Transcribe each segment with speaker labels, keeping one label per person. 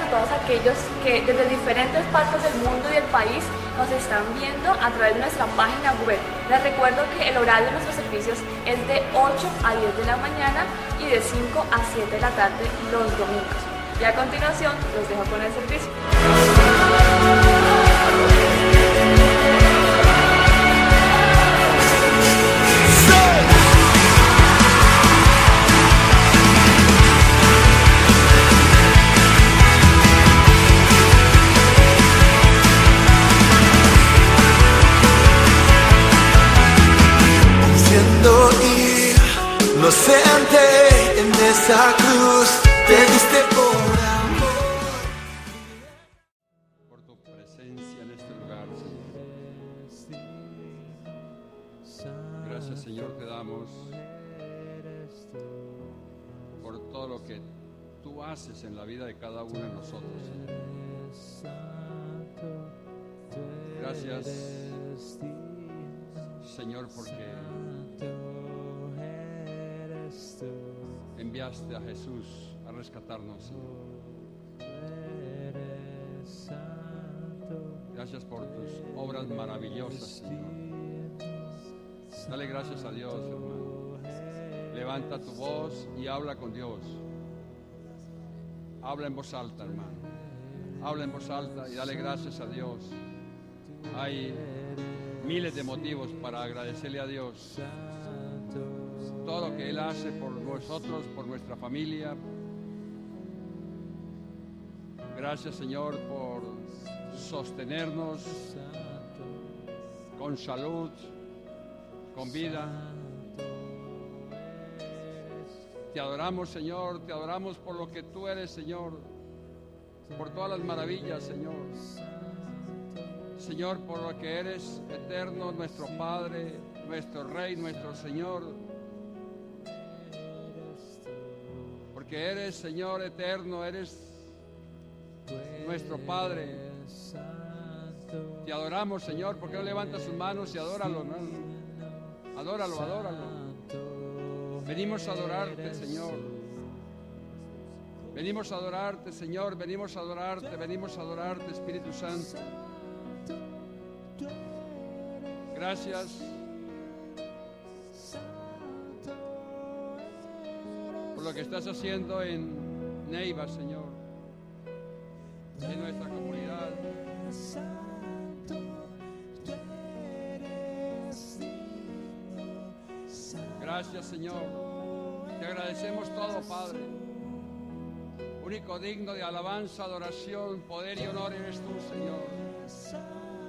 Speaker 1: todos aquellos que desde diferentes partes del mundo y del país nos están viendo a través de nuestra página web. Les recuerdo que el horario de nuestros servicios es de 8 a 10 de la mañana y de 5 a 7 de la tarde los domingos. Y a continuación los dejo con el servicio.
Speaker 2: Siendo inocente en esa cruz, te diste por amor.
Speaker 3: Por tu presencia en este lugar, Señor. Gracias, Señor, te damos por todo lo que tú haces en la vida de cada uno de nosotros, Señor. Gracias, Señor, porque enviaste a Jesús a rescatarnos, Señor. Gracias por tus obras maravillosas, Señor. Dale gracias a Dios, hermano. Levanta tu voz y habla con Dios. Habla en voz alta, hermano. Habla en voz alta y dale gracias a Dios. Hay miles de motivos para agradecerle a Dios todo lo que Él hace por nosotros, por nuestra familia. Gracias, Señor, por sostenernos con salud, con vida. Te adoramos, Señor, te adoramos por lo que tú eres, Señor, por todas las maravillas, Señor. Señor, por lo que eres eterno, nuestro Padre, nuestro Rey, nuestro Señor. Porque eres, Señor, eterno, eres nuestro Padre. Te adoramos, Señor. ¿Por qué no levantas sus manos y adóralo, hermano? Adóralo, adóralo. Venimos a adorarte, Señor. Venimos a adorarte, Señor. Venimos a adorarte, Espíritu Santo. Gracias por lo que estás haciendo en Neiva, Señor, en nuestra comunidad. Gracias, Señor. Te agradecemos todo, Padre. Único digno de alabanza, adoración, poder y honor eres tú, Señor.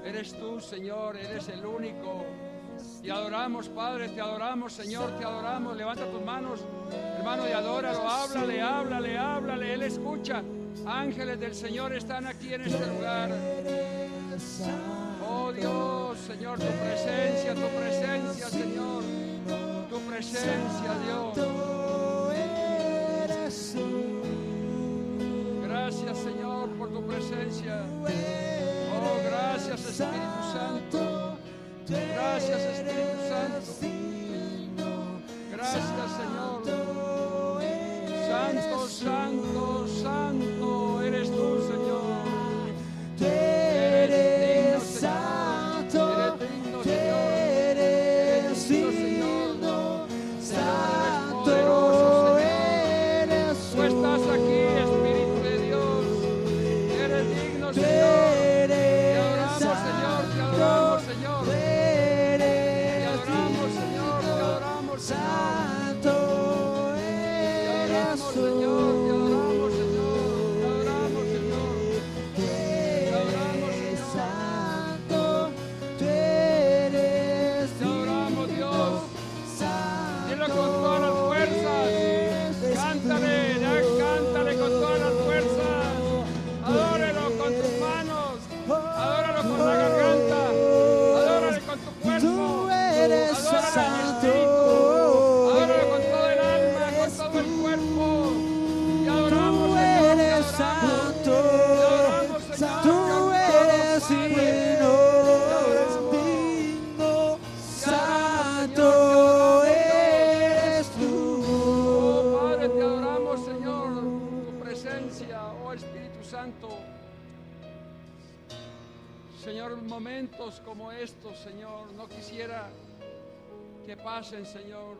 Speaker 3: Eres tú, Señor, eres el único. Te adoramos, Padre, te adoramos, Señor, te adoramos. Levanta tus manos, hermano, y adóralo. Háblale, háblale, háblale. Él escucha. Ángeles del Señor están aquí en este lugar. Oh Dios, Señor, tu presencia, Señor. Tu presencia, Dios. Gracias, Señor, por tu presencia. Oh, gracias, Espíritu Santo. Gracias, Espíritu Santo. Gracias, Señor. Santo, santo, santo eres tú, Señor. Eres santo. Eres digno, Señor. Eres digno, Señor. Santo eres tú. Tú estás aquí, Espíritu de Dios. Eres digno, Señor. Cántale con todas las fuerzas. Adórelo con tus manos. Espíritu Santo, Señor, momentos como estos, Señor, no quisiera que pasen, Señor.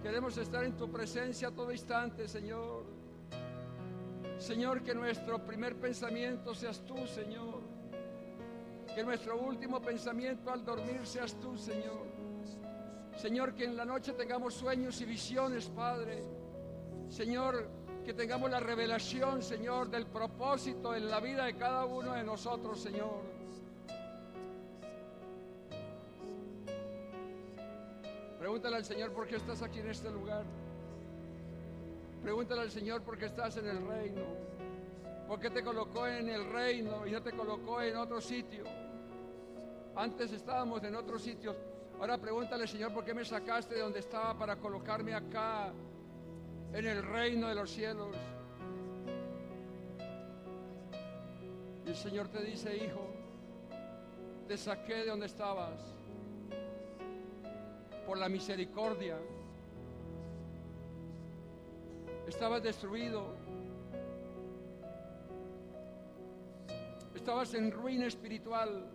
Speaker 3: Queremos estar en tu presencia todo instante, Señor. Señor, que nuestro primer pensamiento seas tú, Señor. Que nuestro último pensamiento al dormir seas tú, Señor. Señor, que en la noche tengamos sueños y visiones, Padre. Señor, que tengamos la revelación, Señor, del propósito en la vida de cada uno de nosotros, Señor. Pregúntale al Señor por qué estás aquí en este lugar. Pregúntale al Señor por qué estás en el reino. ¿Por qué te colocó en el reino y no te colocó en otro sitio? Antes estábamos en otros sitios. Ahora pregúntale, Señor, ¿por qué me sacaste de donde estaba para colocarme acá en el reino de los cielos? Y el Señor te dice, hijo, te saqué de donde estabas por la misericordia. Estabas destruido, estabas en ruina espiritual.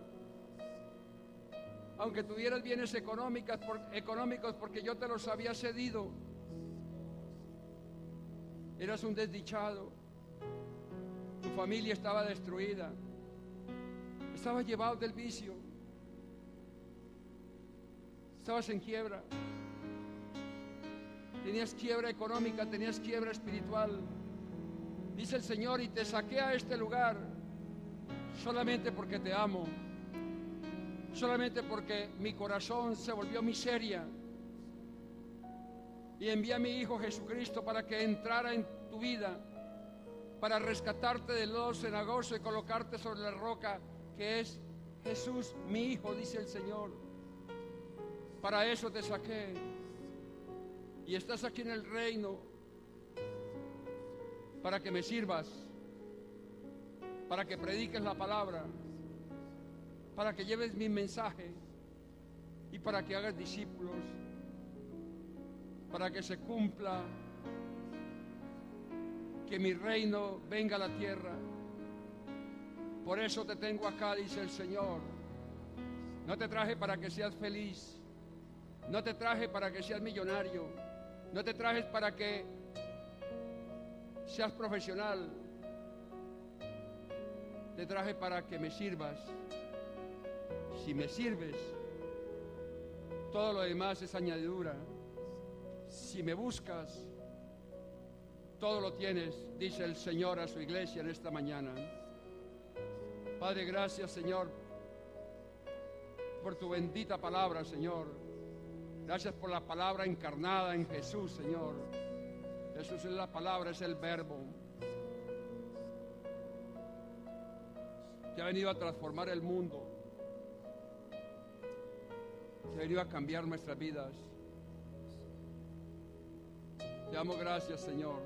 Speaker 3: Aunque tuvieras bienes económicos porque yo te los había cedido, eras un desdichado. Tu familia estaba destruida, estabas llevado del vicio, estabas en quiebra, tenías quiebra económica, tenías quiebra espiritual. Dice el Señor, y te saqué a este lugar solamente porque te amo, solamente porque mi corazón se volvió miseria, y envié a mi Hijo Jesucristo para que entrara en tu vida, para rescatarte del lodo cenagoso y colocarte sobre la roca que es Jesús, mi Hijo, dice el Señor. Para eso te saqué, y estás aquí en el reino para que me sirvas, para que prediques la palabra, para que lleves mi mensaje y para que hagas discípulos, para que se cumpla, que mi reino venga a la tierra. Por eso te tengo acá, dice el Señor. No te traje para que seas feliz, no te traje para que seas millonario, no te traje para que seas profesional, te traje para que me sirvas. Si me sirves, todo lo demás es añadidura. Si me buscas, todo lo tienes, dice el Señor a su iglesia en esta mañana. Padre, gracias, Señor, por tu bendita palabra, Señor. Gracias por la palabra encarnada en Jesús, Señor. Jesús es la palabra, es el verbo que ha venido a transformar el mundo, que ha venido a cambiar nuestras vidas. Te damos gracias, Señor.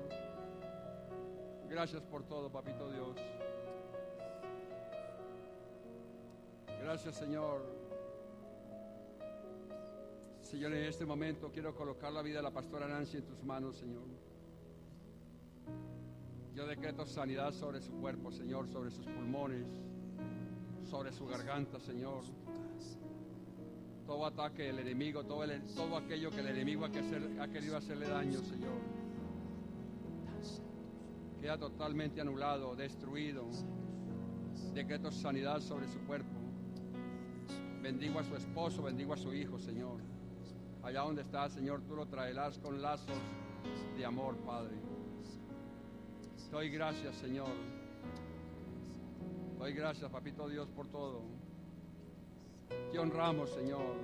Speaker 3: Gracias por todo, Papito Dios. Gracias, Señor. Señor, en este momento quiero colocar la vida de la pastora Nancy en tus manos, Señor. Yo decreto sanidad sobre su cuerpo, Señor, sobre sus pulmones, sobre su garganta, Señor. Todo ataque del enemigo, todo aquello que el enemigo ha querido hacerle daño, Señor, queda totalmente anulado, destruido. Decreto sanidad sobre su cuerpo. Bendigo a su esposo, bendigo a su hijo, Señor. Allá donde está, Señor, tú lo traerás con lazos de amor, Padre. Te doy gracias, Señor. Te doy gracias, Papito Dios, por todo. Te honramos, Señor.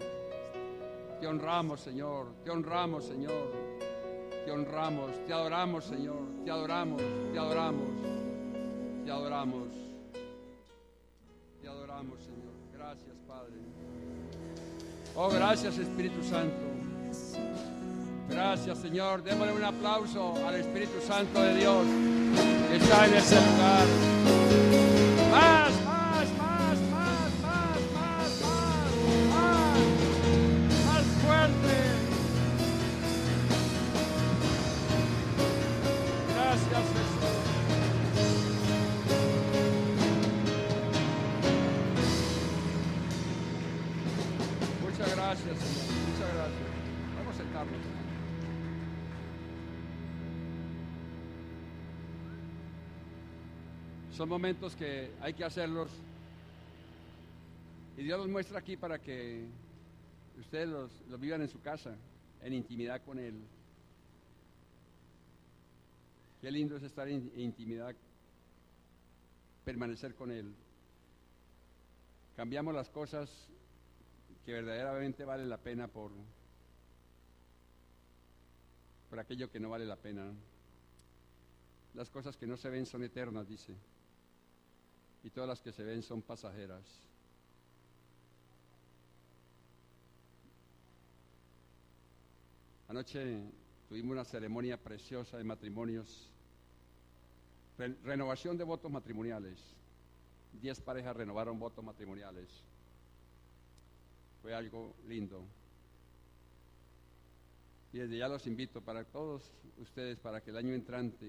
Speaker 3: Te honramos, Señor. Te honramos, Señor. Te honramos. Te adoramos, Señor. Te adoramos. Te adoramos. Te adoramos. Te adoramos, Señor. Gracias, Padre. Oh, gracias, Espíritu Santo. Gracias, Señor. Démosle un aplauso al Espíritu Santo de Dios que está en ese lugar. Más, más, más, más, más, más, más, más fuerte. Gracias, Jesús. sentarnos. Son momentos que hay que hacerlos y Dios los muestra aquí para que ustedes los vivan en su casa, en intimidad con Él. Qué lindo es estar en intimidad, permanecer con Él. Cambiamos las cosas que verdaderamente valen la pena por aquello que no vale la pena. Las cosas que no se ven son eternas, dice, y todas las que se ven son pasajeras. Anoche tuvimos una ceremonia preciosa de matrimonios, renovación de votos matrimoniales. 10 parejas renovaron votos matrimoniales. Fue algo lindo. Y desde ya los invito para todos ustedes, para que el año entrante,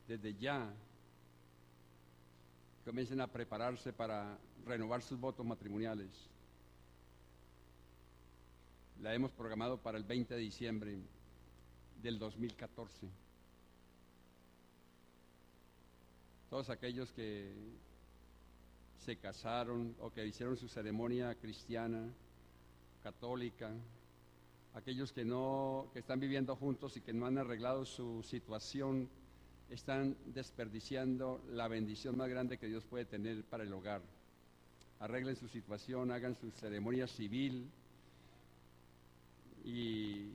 Speaker 3: desde ya, comiencen a prepararse para renovar sus votos matrimoniales. La hemos programado para el 20 de diciembre del 2014. Todos aquellos que se casaron o que hicieron su ceremonia cristiana, católica, aquellos que están viviendo juntos y que no han arreglado su situación, están desperdiciando la bendición más grande que Dios puede tener para el hogar. Arreglen su situación, hagan su ceremonia civil y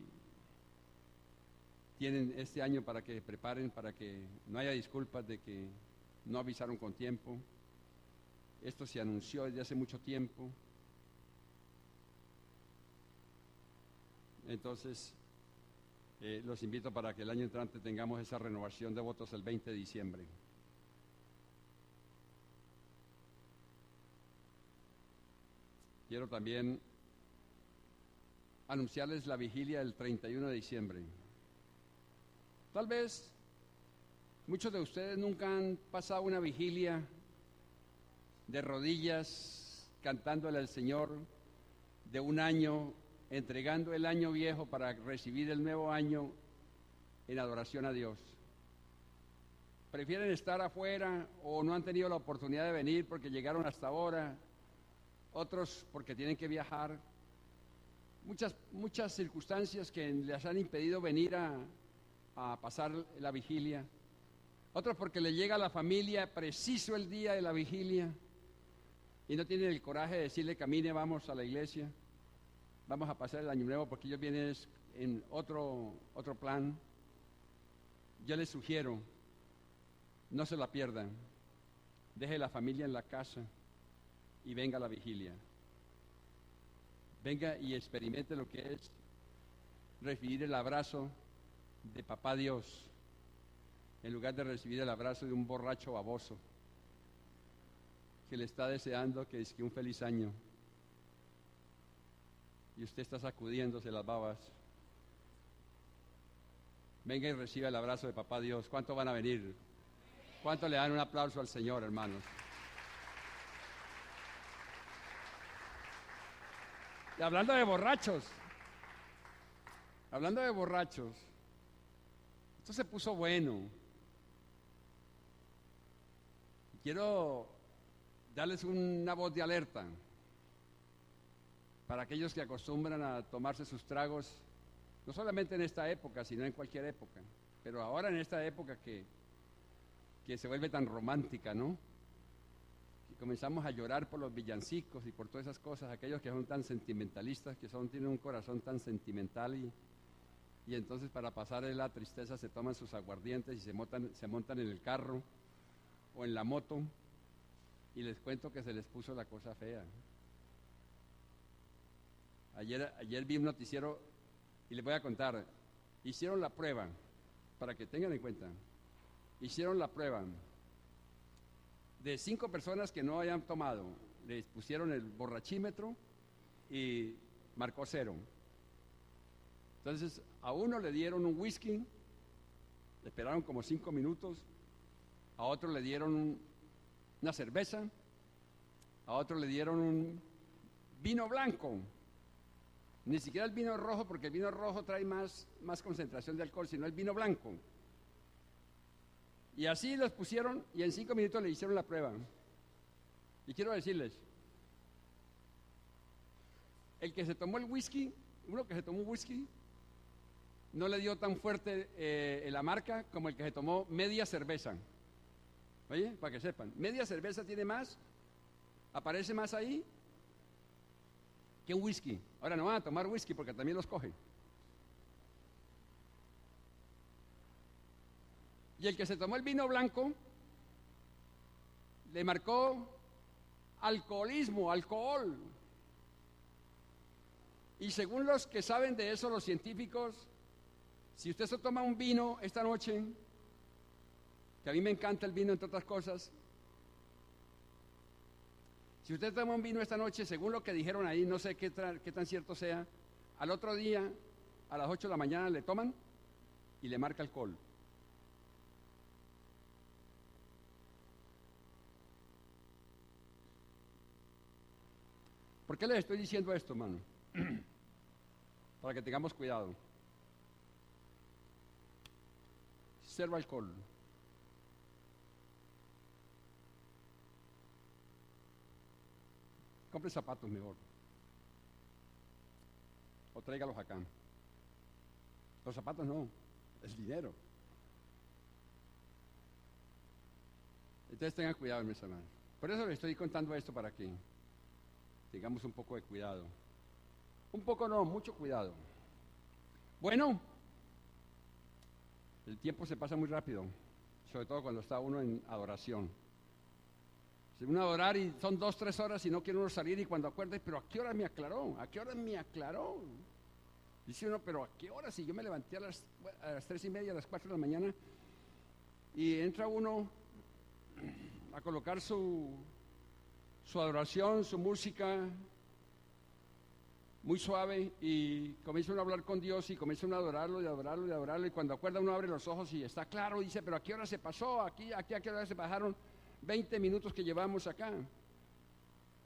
Speaker 3: tienen este año para que preparen, para que no haya disculpas de que no avisaron con tiempo. Esto se anunció desde hace mucho tiempo. Entonces, los invito para que el año entrante tengamos esa renovación de votos el 20 de diciembre. Quiero también anunciarles la vigilia del 31 de diciembre. Tal vez muchos de ustedes nunca han pasado una vigilia de rodillas, cantándole al Señor de un año, entregando el año viejo para recibir el nuevo año en adoración a Dios. Prefieren estar afuera o no han tenido la oportunidad de venir porque llegaron hasta ahora, otros porque tienen que viajar. Muchas circunstancias que les han impedido venir a pasar la vigilia. Otros porque les llega a la familia preciso el día de la vigilia y no tienen el coraje de decirle: camine, vamos a la iglesia, vamos a pasar el año nuevo, porque ellos vienen en otro plan. Yo les sugiero, no se la pierdan, deje la familia en la casa y venga a la vigilia. Venga y experimente lo que es recibir el abrazo de Papá Dios, en lugar de recibir el abrazo de un borracho baboso que le está deseando que un feliz año y usted está sacudiéndose las babas. Venga y reciba el abrazo de Papá Dios. ¿Cuántos van a venir? ¿Cuántos le dan un aplauso al Señor, hermanos? Y hablando de borrachos, esto se puso bueno. Quiero darles una voz de alerta para aquellos que acostumbran a tomarse sus tragos, no solamente en esta época, sino en cualquier época, pero ahora en esta época que se vuelve tan romántica, ¿no? Y comenzamos a llorar por los villancicos y por todas esas cosas, aquellos que son tan sentimentalistas, tienen un corazón tan sentimental y entonces para pasar la tristeza se toman sus aguardientes y se montan en el carro o en la moto, y les cuento que se les puso la cosa fea. Ayer vi un noticiero y les voy a contar. Hicieron la prueba, para que tengan en cuenta. Hicieron la prueba de 5 personas que no hayan tomado. Les pusieron el borrachímetro y marcó 0. Entonces a uno le dieron un whisky, le esperaron como 5 minutos. A otro le dieron una cerveza, a otro le dieron un vino blanco Ni siquiera el vino rojo, porque el vino rojo trae más concentración de alcohol, sino el vino blanco. Y así los pusieron y en 5 minutos le hicieron la prueba. Y quiero decirles, el que se tomó el whisky, uno que se tomó un whisky, no le dio tan fuerte la marca como el que se tomó media cerveza. Oye, para que sepan, media cerveza tiene más, aparece más ahí que un whisky. Ahora no van a tomar whisky porque también los cogen. Y el que se tomó el vino blanco le marcó alcoholismo, alcohol. Y según los que saben de eso, los científicos, si usted se toma un vino esta noche, que a mí me encanta el vino entre otras cosas, si usted toma un vino esta noche, según lo que dijeron ahí, no sé qué tan cierto sea, al otro día, a las 8 de la mañana le toman y le marca alcohol. ¿Por qué les estoy diciendo esto, hermano? Para que tengamos cuidado. Cero alcohol. Compre zapatos mejor. O tráigalos acá. Los zapatos no, es dinero. Entonces tengan cuidado, mis hermanos. Por eso les estoy contando esto para que tengamos un poco de cuidado. Un poco no, mucho cuidado. Bueno, el tiempo se pasa muy rápido, sobre todo cuando está uno en adoración. Se uno a adorar y son 2, 3 horas y no quiere uno salir y cuando acuerda, pero ¿a qué hora me aclaró? ¿A qué hora me aclaró? Dice uno, pero ¿a qué hora? Si yo me levanté a las 3:30, a las 4 de la mañana y entra uno a colocar su adoración, su música muy suave y comienza uno a hablar con Dios y comienza uno a adorarlo y adorarlo y adorarlo y cuando acuerda uno abre los ojos y está claro, dice, pero ¿a qué hora se pasó? Aquí ¿a qué hora se pasaron 20 minutos que llevamos acá?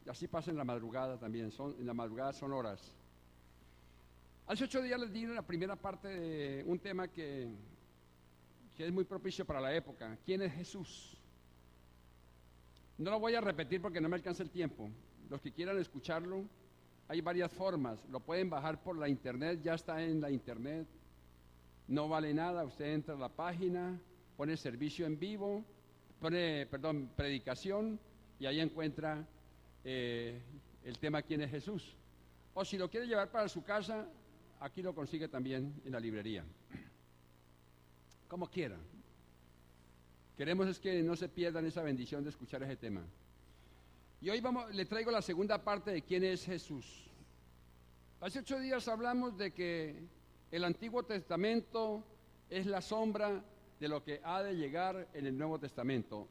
Speaker 3: Y así pasa en la madrugada también, en la madrugada son horas. Hace 8 días les di la primera parte de un tema que es muy propicio para la época. ¿Quién es Jesús? No lo voy a repetir porque no me alcanza el tiempo. Los que quieran escucharlo, hay varias formas. Lo pueden bajar por la internet, ya está en la internet. No vale nada, usted entra a la página, pone servicio en vivo, pone, predicación, y ahí encuentra el tema ¿Quién es Jesús? O si lo quiere llevar para su casa, aquí lo consigue también en la librería. Como quiera. Queremos es que no se pierdan esa bendición de escuchar ese tema. Y hoy le traigo la segunda parte de quién es Jesús. Hace 8 días hablamos de que el Antiguo Testamento es la sombra de lo que ha de llegar en el Nuevo Testamento.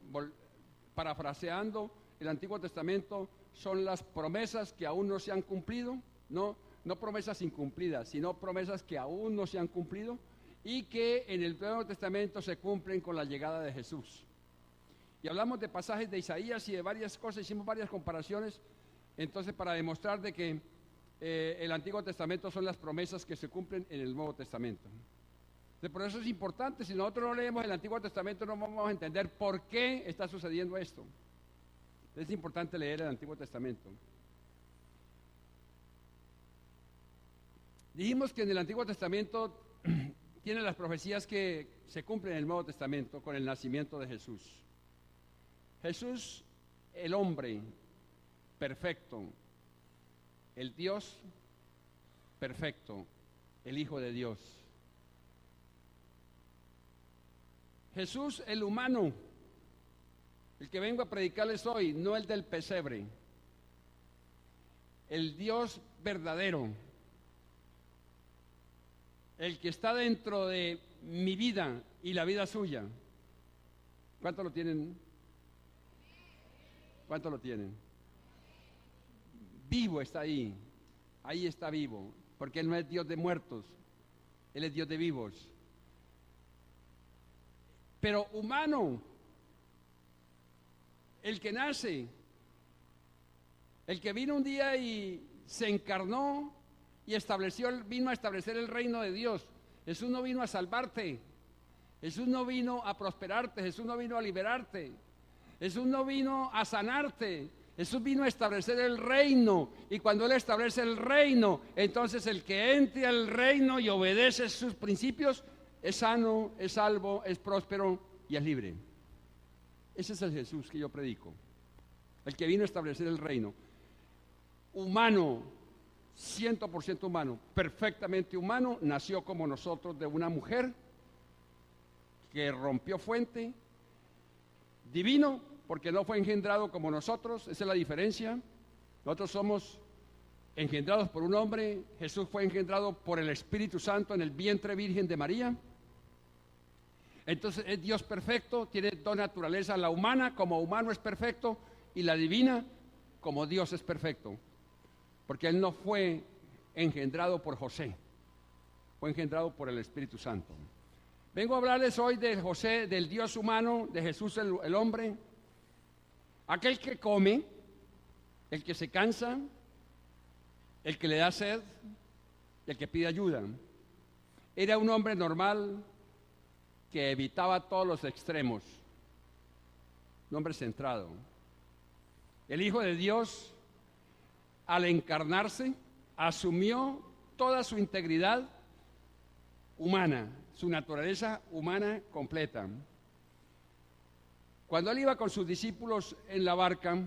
Speaker 3: Parafraseando, el Antiguo Testamento son las promesas que aún no se han cumplido, no promesas incumplidas, sino promesas que aún no se han cumplido y que en el Nuevo Testamento se cumplen con la llegada de Jesús. Y hablamos de pasajes de Isaías y de varias cosas, hicimos varias comparaciones, entonces para demostrar de que el Antiguo Testamento son las promesas que se cumplen en el Nuevo Testamento. Entonces, por eso es importante, si nosotros no leemos el Antiguo Testamento no vamos a entender por qué está sucediendo esto. Es importante leer el Antiguo Testamento. Dijimos que en el Antiguo Testamento tiene las profecías que se cumplen en el Nuevo Testamento con el nacimiento de Jesús. Jesús, el hombre perfecto, el Dios perfecto, el Hijo de Dios. Jesús, el humano, el que vengo a predicarles hoy, no el del pesebre, el Dios verdadero, el que está dentro de mi vida y la vida suya. ¿Cuántos lo tienen? ¿Cuántos lo tienen? Vivo está ahí está vivo, porque Él no es Dios de muertos, Él es Dios de vivos. Pero humano, el que nace, el que vino un día y se encarnó y vino a establecer el reino de Dios. Jesús no vino a salvarte, Jesús no vino a prosperarte, Jesús no vino a liberarte, Jesús no vino a sanarte, Jesús vino a establecer el reino. Y cuando Él establece el reino, entonces el que entre al reino y obedece sus principios es sano, es salvo, es próspero y es libre. Ese es el Jesús que yo predico, el que vino a establecer el reino. Humano, 100% humano, perfectamente humano, nació como nosotros de una mujer que rompió fuente, divino, porque no fue engendrado como nosotros. Esa es la diferencia. Nosotros somos engendrados por un hombre, Jesús fue engendrado por el Espíritu Santo en el vientre virgen de María. Entonces es Dios perfecto, tiene dos naturalezas, la humana como humano es perfecto y la divina como Dios es perfecto, porque Él no fue engendrado por José, fue engendrado por el Espíritu Santo. Vengo a hablarles hoy de José, del Dios humano, de Jesús el hombre, aquel que come, el que se cansa, el que le da sed y el que pide ayuda. Era un hombre normal que evitaba todos los extremos, un hombre centrado. El Hijo de Dios, al encarnarse, asumió toda su integridad humana, su naturaleza humana completa. Cuando Él iba con sus discípulos en la barca,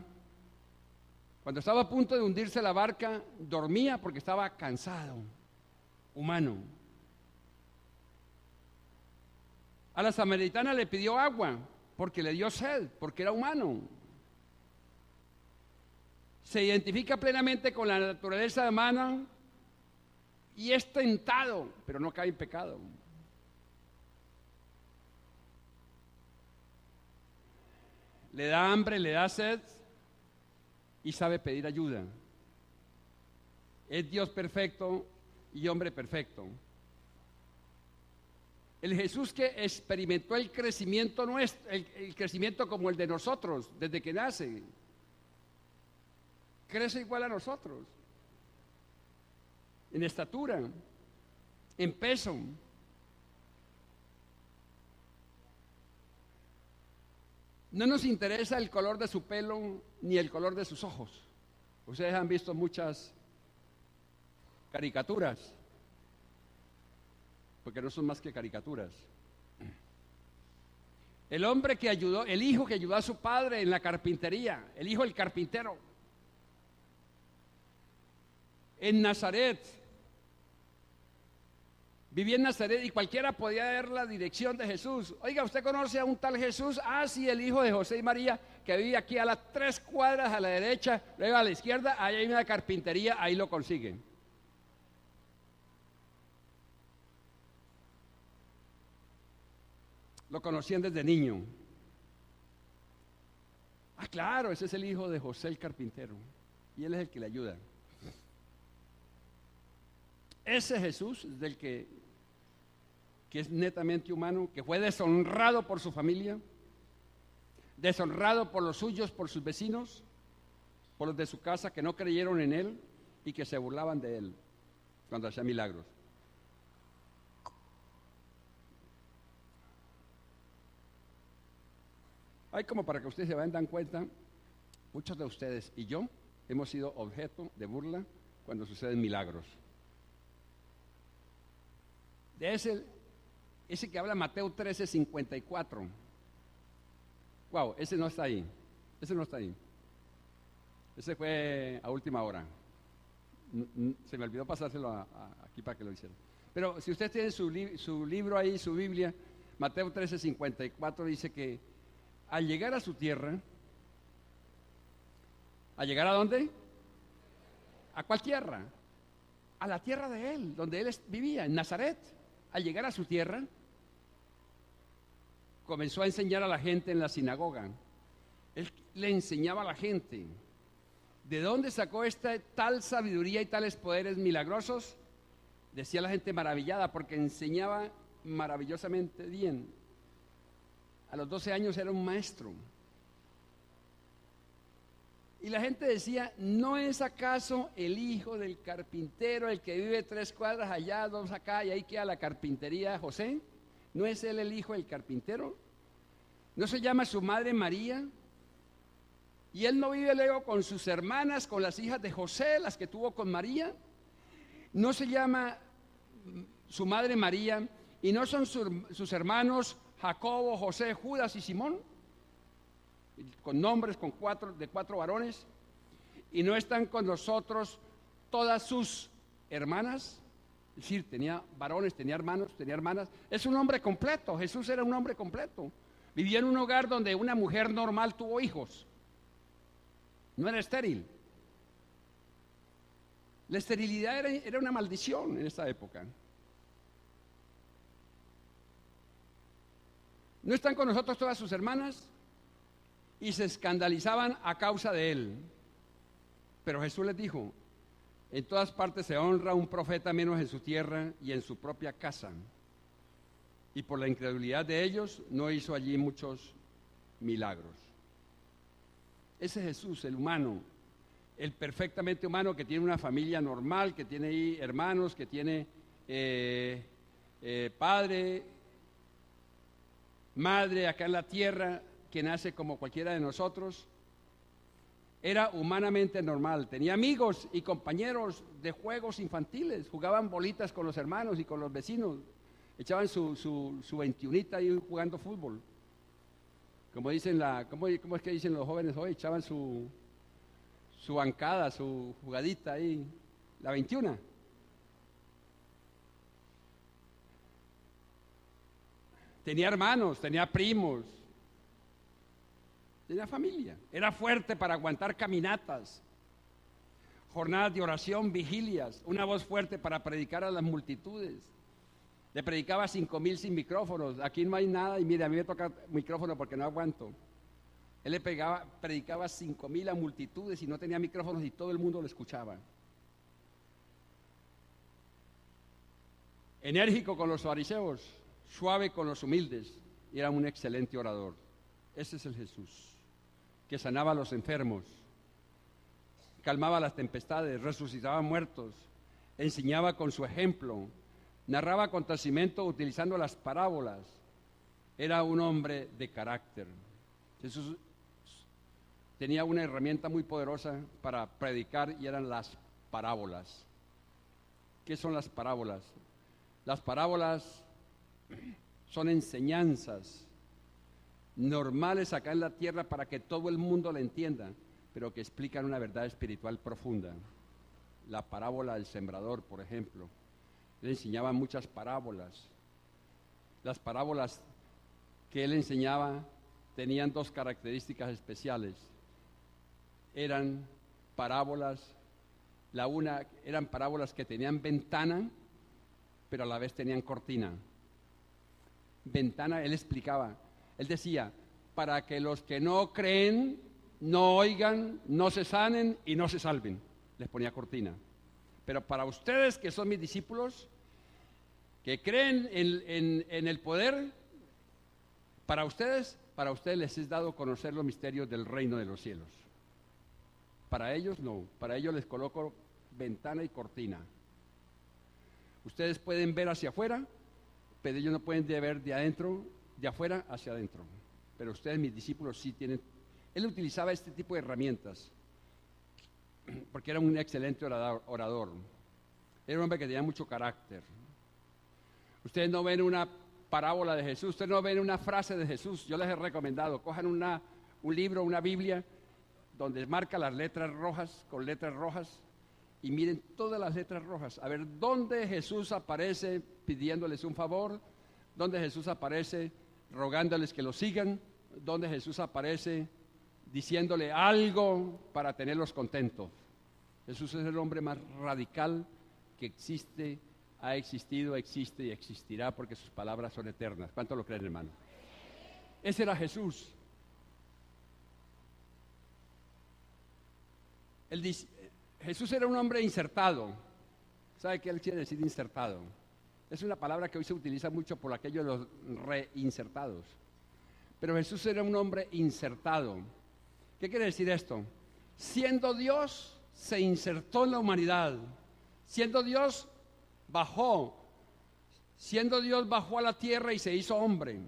Speaker 3: cuando estaba a punto de hundirse la barca, dormía porque estaba cansado, humano. A la samaritana le pidió agua porque le dio sed, porque era humano. Se identifica plenamente con la naturaleza humana y es tentado, pero no cae en pecado. Le da hambre, le da sed y sabe pedir ayuda. Es Dios perfecto y hombre perfecto. El Jesús que experimentó el crecimiento nuestro, el crecimiento como el de nosotros, desde que nace, crece igual a nosotros, en estatura, en peso. No nos interesa el color de su pelo ni el color de sus ojos. Ustedes han visto muchas caricaturas, porque no son más que caricaturas. El hombre que ayudó, el hijo que ayudó a su padre en la carpintería, el hijo del carpintero, en Nazaret, vivía en Nazaret y cualquiera podía ver la dirección de Jesús. Oiga, ¿usted conoce a un tal Jesús? Ah, sí, el hijo de José y María, que vive aquí a las 3 cuadras a la derecha, luego a la izquierda, ahí hay una carpintería, ahí lo consiguen. Lo conocían desde niño. Ah, claro, ese es el hijo de José el carpintero, y él es el que le ayuda. Ese Jesús del que es netamente humano, que fue deshonrado por su familia, deshonrado por los suyos, por sus vecinos, por los de su casa que no creyeron en él y que se burlaban de él cuando hacía milagros. Hay como para que ustedes se dan cuenta, muchos de ustedes y yo hemos sido objeto de burla cuando suceden milagros. De ese que habla Mateo 13:54. Wow, ese no está ahí. Ese no está ahí. Ese fue a última hora. Se me olvidó pasárselo aquí para que lo hicieran. Pero si usted tiene su libro ahí, su Biblia, Mateo 13:54 dice que al llegar a su tierra, ¿a llegar a dónde? ¿A cuál tierra? A la tierra de él, donde él vivía, en Nazaret. Al llegar a su tierra, comenzó a enseñar a la gente en la sinagoga. Él le enseñaba a la gente. ¿De dónde sacó esta tal sabiduría y tales poderes milagrosos? Decía la gente maravillada, porque enseñaba maravillosamente bien. A los 12 años era un maestro. Y la gente decía, ¿no es acaso el hijo del carpintero, el que vive 3 cuadras allá, 2 acá, y ahí queda la carpintería José? ¿No es él el hijo del carpintero? ¿No se llama su madre María? ¿Y él no vive luego con sus hermanas, con las hijas de José, las que tuvo con María? ¿No se llama su madre María? ¿Y no son sus hermanos Jacobo, José, Judas y Simón? Con nombres de 4 varones. ¿Y no están con nosotros todas sus hermanas? Es decir, tenía varones, tenía hermanos, tenía hermanas. Es un hombre completo. Jesús era un hombre completo. Vivía en un hogar donde una mujer normal tuvo hijos. No era estéril. La esterilidad era una maldición en esta época. ¿No están con nosotros todas sus hermanas? Y se escandalizaban a causa de él. Pero Jesús les dijo, en todas partes se honra a un profeta menos en su tierra y en su propia casa. Y por la incredulidad de ellos no hizo allí muchos milagros. Ese Jesús, el humano, el perfectamente humano que tiene una familia normal, que tiene ahí hermanos, que tiene padre, madre acá en la tierra, que nace como cualquiera de nosotros, era humanamente normal. Tenía amigos y compañeros de juegos infantiles, jugaban bolitas con los hermanos y con los vecinos, echaban su 21ita ahí jugando fútbol. Como dicen ¿cómo es que dicen los jóvenes hoy? Echaban su bancada, su jugadita ahí, la 21. Tenía hermanos, tenía primos, tenía familia. Era fuerte para aguantar caminatas, jornadas de oración, vigilias, una voz fuerte para predicar a las multitudes. Le predicaba a 5,000 sin micrófonos. Aquí no hay nada y mire, a mí me toca micrófono porque no aguanto. Él predicaba a 5,000 a multitudes y no tenía micrófonos y todo el mundo lo escuchaba. Enérgico con los fariseos, suave con los humildes, y era un excelente orador. Ese es el Jesús, que sanaba a los enfermos, calmaba las tempestades, resucitaba muertos, enseñaba con su ejemplo, narraba acontecimientos utilizando las parábolas. Era un hombre de carácter. Jesús tenía una herramienta muy poderosa para predicar y eran las parábolas. ¿Qué son las parábolas? Las parábolas son enseñanzas normales acá en la tierra para que todo el mundo la entienda, pero que explican una verdad espiritual profunda. La parábola del sembrador, por ejemplo. Él enseñaba muchas parábolas. Las parábolas que él enseñaba tenían 2 características especiales. Eran parábolas, la una eran parábolas que tenían ventana, pero a la vez tenían cortina. Ventana, él explicaba, él decía, para que los que no creen, no oigan, no se sanen y no se salven. Les ponía cortina. Pero para ustedes que son mis discípulos, que creen en el poder, para ustedes les es dado conocer los misterios del reino de los cielos. Para ellos no, para ellos les coloco ventana y cortina. Ustedes pueden ver hacia afuera, pero ellos no pueden ver de afuera hacia adentro. Pero ustedes, mis discípulos, sí tienen. Él utilizaba este tipo de herramientas porque era un excelente orador. Era un hombre que tenía mucho carácter. Ustedes no ven una parábola de Jesús, ustedes no ven una frase de Jesús. Yo les he recomendado, cojan un libro, una Biblia, donde marca las letras rojas, con letras rojas, y miren todas las letras rojas, a ver dónde Jesús aparece pidiéndoles un favor, dónde Jesús aparece rogándoles que lo sigan, dónde Jesús aparece diciéndole algo para tenerlos contentos. Jesús es el hombre más radical que existe, ha existido, existe y existirá, porque sus palabras son eternas. ¿Cuánto lo creen, hermano? Ese era Jesús. Jesús era un hombre insertado. ¿Sabe qué él quiere decir insertado? Es una palabra que hoy se utiliza mucho por aquellos de los reinsertados. Pero Jesús era un hombre insertado. ¿Qué quiere decir esto? Siendo Dios, se insertó en la humanidad. Siendo Dios, bajó. Siendo Dios, bajó a la tierra y se hizo hombre.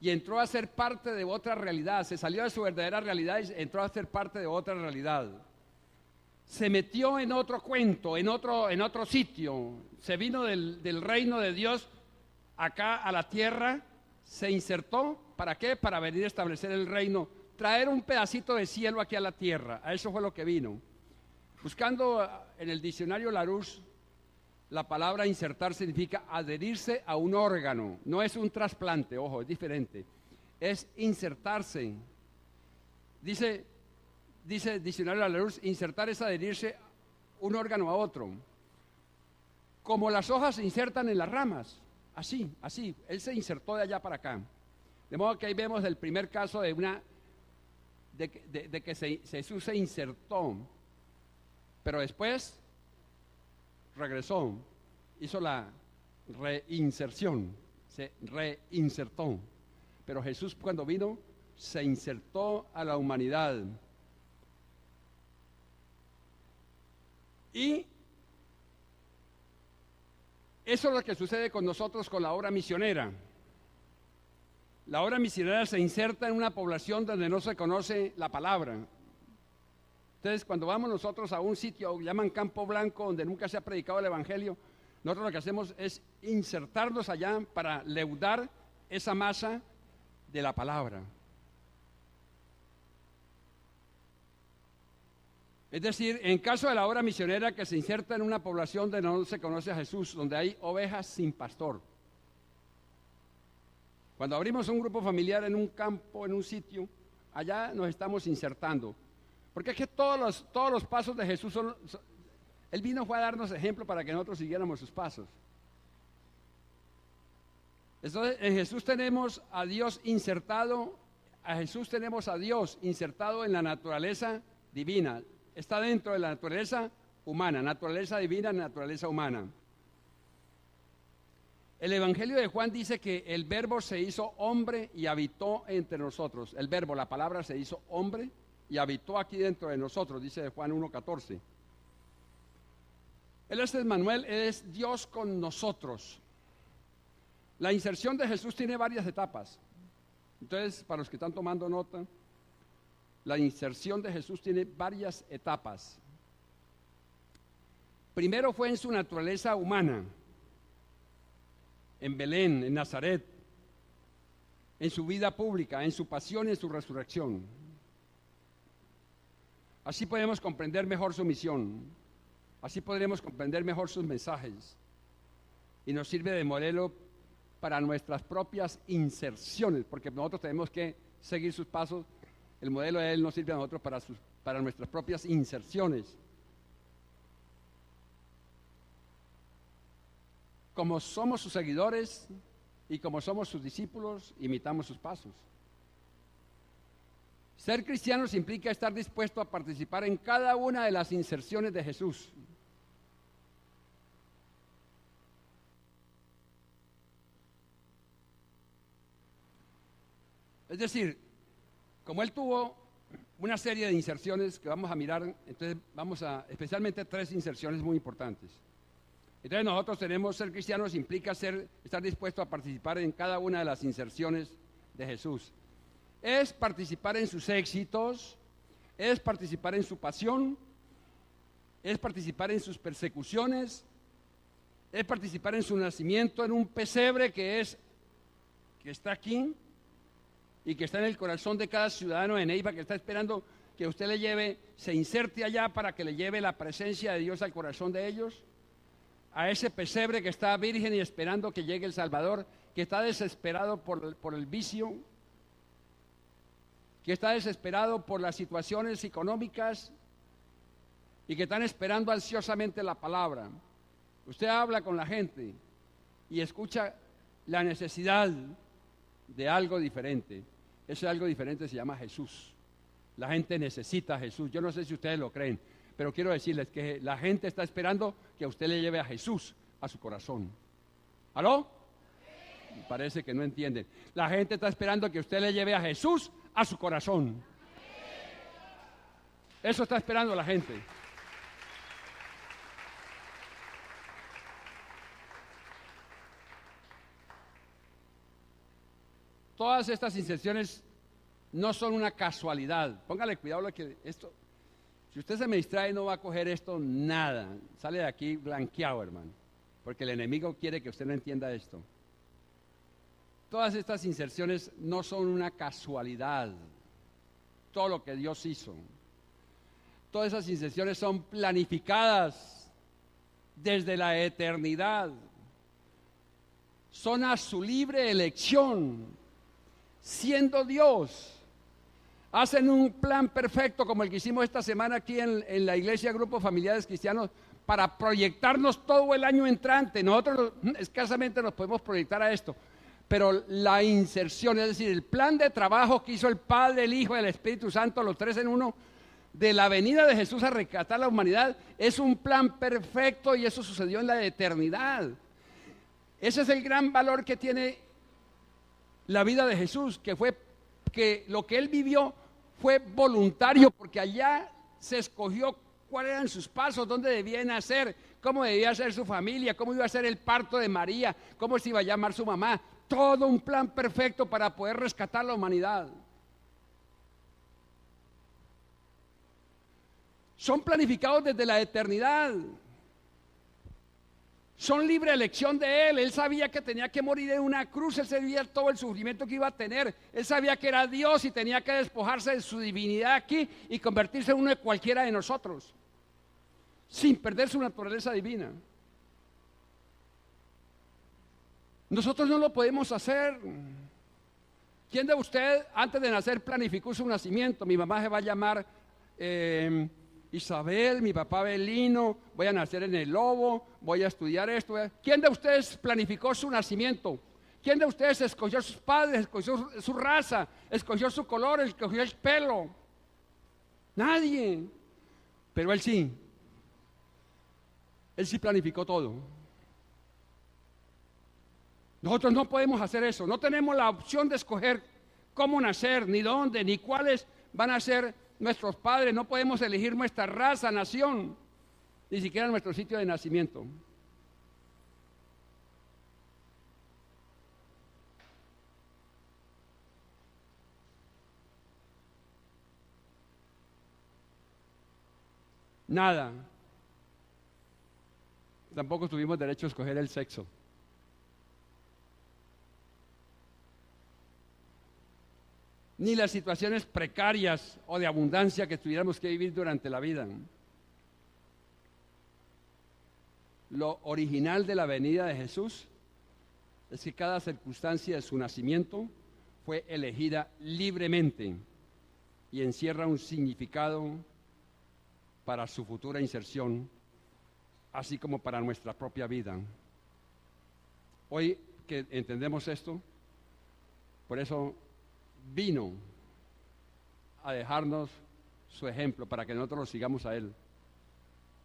Speaker 3: Y entró a ser parte de otra realidad. Se salió de su verdadera realidad y entró a ser parte de otra realidad. Se metió en otro cuento, en otro sitio. Se vino del reino de Dios acá a la tierra. Se insertó. ¿Para qué? Para venir a establecer el reino. Traer un pedacito de cielo aquí a la tierra. A eso fue lo que vino. Buscando en el diccionario Larousse, la palabra insertar significa adherirse a un órgano. No es un trasplante, ojo, es diferente. Es insertarse. Dice el diccionario Larousse, insertar es adherirse un órgano a otro. Como las hojas se insertan en las ramas. Así. Él se insertó de allá para acá. De modo que ahí vemos el primer caso de que Jesús se insertó. Pero después regresó, hizo la reinserción, se reinsertó. Pero Jesús cuando vino, se insertó a la humanidad. Y eso es lo que sucede con nosotros con la obra misionera. La obra misionera se inserta en una población donde no se conoce la palabra. Entonces, cuando vamos nosotros a un sitio, llaman Campo Blanco, donde nunca se ha predicado el Evangelio, nosotros lo que hacemos es insertarnos allá para leudar esa masa de la palabra. Es decir, en caso de la obra misionera que se inserta en una población donde no se conoce a Jesús, donde hay ovejas sin pastor. Cuando abrimos un grupo familiar en un campo, en un sitio, allá nos estamos insertando. Porque es que todos los pasos de Jesús Él vino fue a darnos ejemplo para que nosotros siguiéramos sus pasos. Entonces, en Jesús tenemos a Dios insertado, en la naturaleza divina. Está dentro de la naturaleza humana, naturaleza divina, naturaleza humana. El Evangelio de Juan dice que el Verbo se hizo hombre y habitó entre nosotros. El Verbo, la palabra, se hizo hombre y habitó aquí dentro de nosotros, dice Juan 1:14. Él es Emmanuel, Él es Dios con nosotros. La inserción de Jesús tiene varias etapas. Entonces, para los que están tomando nota, la inserción de Jesús tiene varias etapas. Primero fue en su naturaleza humana, en Belén, en Nazaret, en su vida pública, en su pasión y en su resurrección. Así podemos comprender mejor su misión, así podremos comprender mejor sus mensajes y nos sirve de modelo para nuestras propias inserciones, porque nosotros tenemos que seguir sus pasos. El modelo de Él nos sirve a nosotros para nuestras propias inserciones. Como somos sus seguidores y como somos sus discípulos, imitamos sus pasos. Ser cristianos implica estar dispuesto a participar en cada una de las inserciones de Jesús. Es decir, como Él tuvo una serie de inserciones que vamos a mirar, entonces especialmente 3 inserciones muy importantes. Entonces nosotros ser cristianos implica estar dispuesto a participar en cada una de las inserciones de Jesús. Es participar en sus éxitos, es participar en su pasión, es participar en sus persecuciones, es participar en su nacimiento en un pesebre que está aquí y que está en el corazón de cada ciudadano de Neiva, que está esperando que usted se inserte allá para que le lleve la presencia de Dios al corazón de ellos. A ese pesebre que está virgen y esperando que llegue el Salvador, que está desesperado por el vicio, que está desesperado por las situaciones económicas y que están esperando ansiosamente la palabra. Usted habla con la gente y escucha la necesidad de algo diferente. Ese algo diferente se llama Jesús. La gente necesita a Jesús. Yo no sé si ustedes lo creen, pero quiero decirles que la gente está esperando que usted le lleve a Jesús a su corazón. ¿Aló? Parece que no entienden. La gente está esperando que usted le lleve a Jesús a su corazón. Eso está esperando la gente. Todas estas inserciones no son una casualidad. Póngale cuidado lo que esto. Si usted se me distrae, no va a coger esto nada. Sale de aquí blanqueado, hermano. Porque el enemigo quiere que usted no entienda esto. Todas estas inserciones no son una casualidad. Todo lo que Dios hizo. Todas esas inserciones son planificadas desde la eternidad. Son a su libre elección. Siendo Dios, hacen un plan perfecto como el que hicimos esta semana aquí en la iglesia Grupo Familiares Cristianos para proyectarnos todo el año entrante. Nosotros escasamente nos podemos proyectar a esto, pero la inserción, es decir, el plan de trabajo que hizo el Padre, el Hijo y el Espíritu Santo, los tres en uno, de la venida de Jesús a rescatar a la humanidad, es un plan perfecto y eso sucedió en la eternidad. Ese es el gran valor que tiene la vida de Jesús, que lo que Él vivió fue voluntario, porque allá se escogió cuáles eran sus pasos, dónde debía nacer, cómo debía ser su familia, cómo iba a ser el parto de María, cómo se iba a llamar su mamá. Todo un plan perfecto para poder rescatar la humanidad. Son planificados desde la eternidad. Son libre elección de Él. Él sabía que tenía que morir en una cruz. Él sabía todo el sufrimiento que iba a tener. Él sabía que era Dios y tenía que despojarse de su divinidad aquí y convertirse en uno de cualquiera de nosotros, sin perder su naturaleza divina. Nosotros no lo podemos hacer. ¿Quién de usted antes de nacer planificó su nacimiento? Mi mamá se va a llamar Isabel, mi papá Belino, voy a nacer en el Lobo, voy a estudiar esto. ¿Quién de ustedes planificó su nacimiento? ¿Quién de ustedes escogió sus padres, escogió su raza, escogió su color, escogió el pelo? Nadie. Pero Él sí. Él sí planificó todo. Nosotros no podemos hacer eso. No tenemos la opción de escoger cómo nacer, ni dónde, ni cuáles van a ser nuestros padres. No podemos elegir nuestra raza, nación, ni siquiera nuestro sitio de nacimiento. Nada. Tampoco tuvimos derecho a escoger el sexo. Ni las situaciones precarias o de abundancia que tuviéramos que vivir durante la vida. Lo original de la venida de Jesús es que cada circunstancia de su nacimiento fue elegida libremente y encierra un significado para su futura inserción, así como para nuestra propia vida. Hoy que entendemos esto, por eso vino a dejarnos su ejemplo para que nosotros lo sigamos a Él,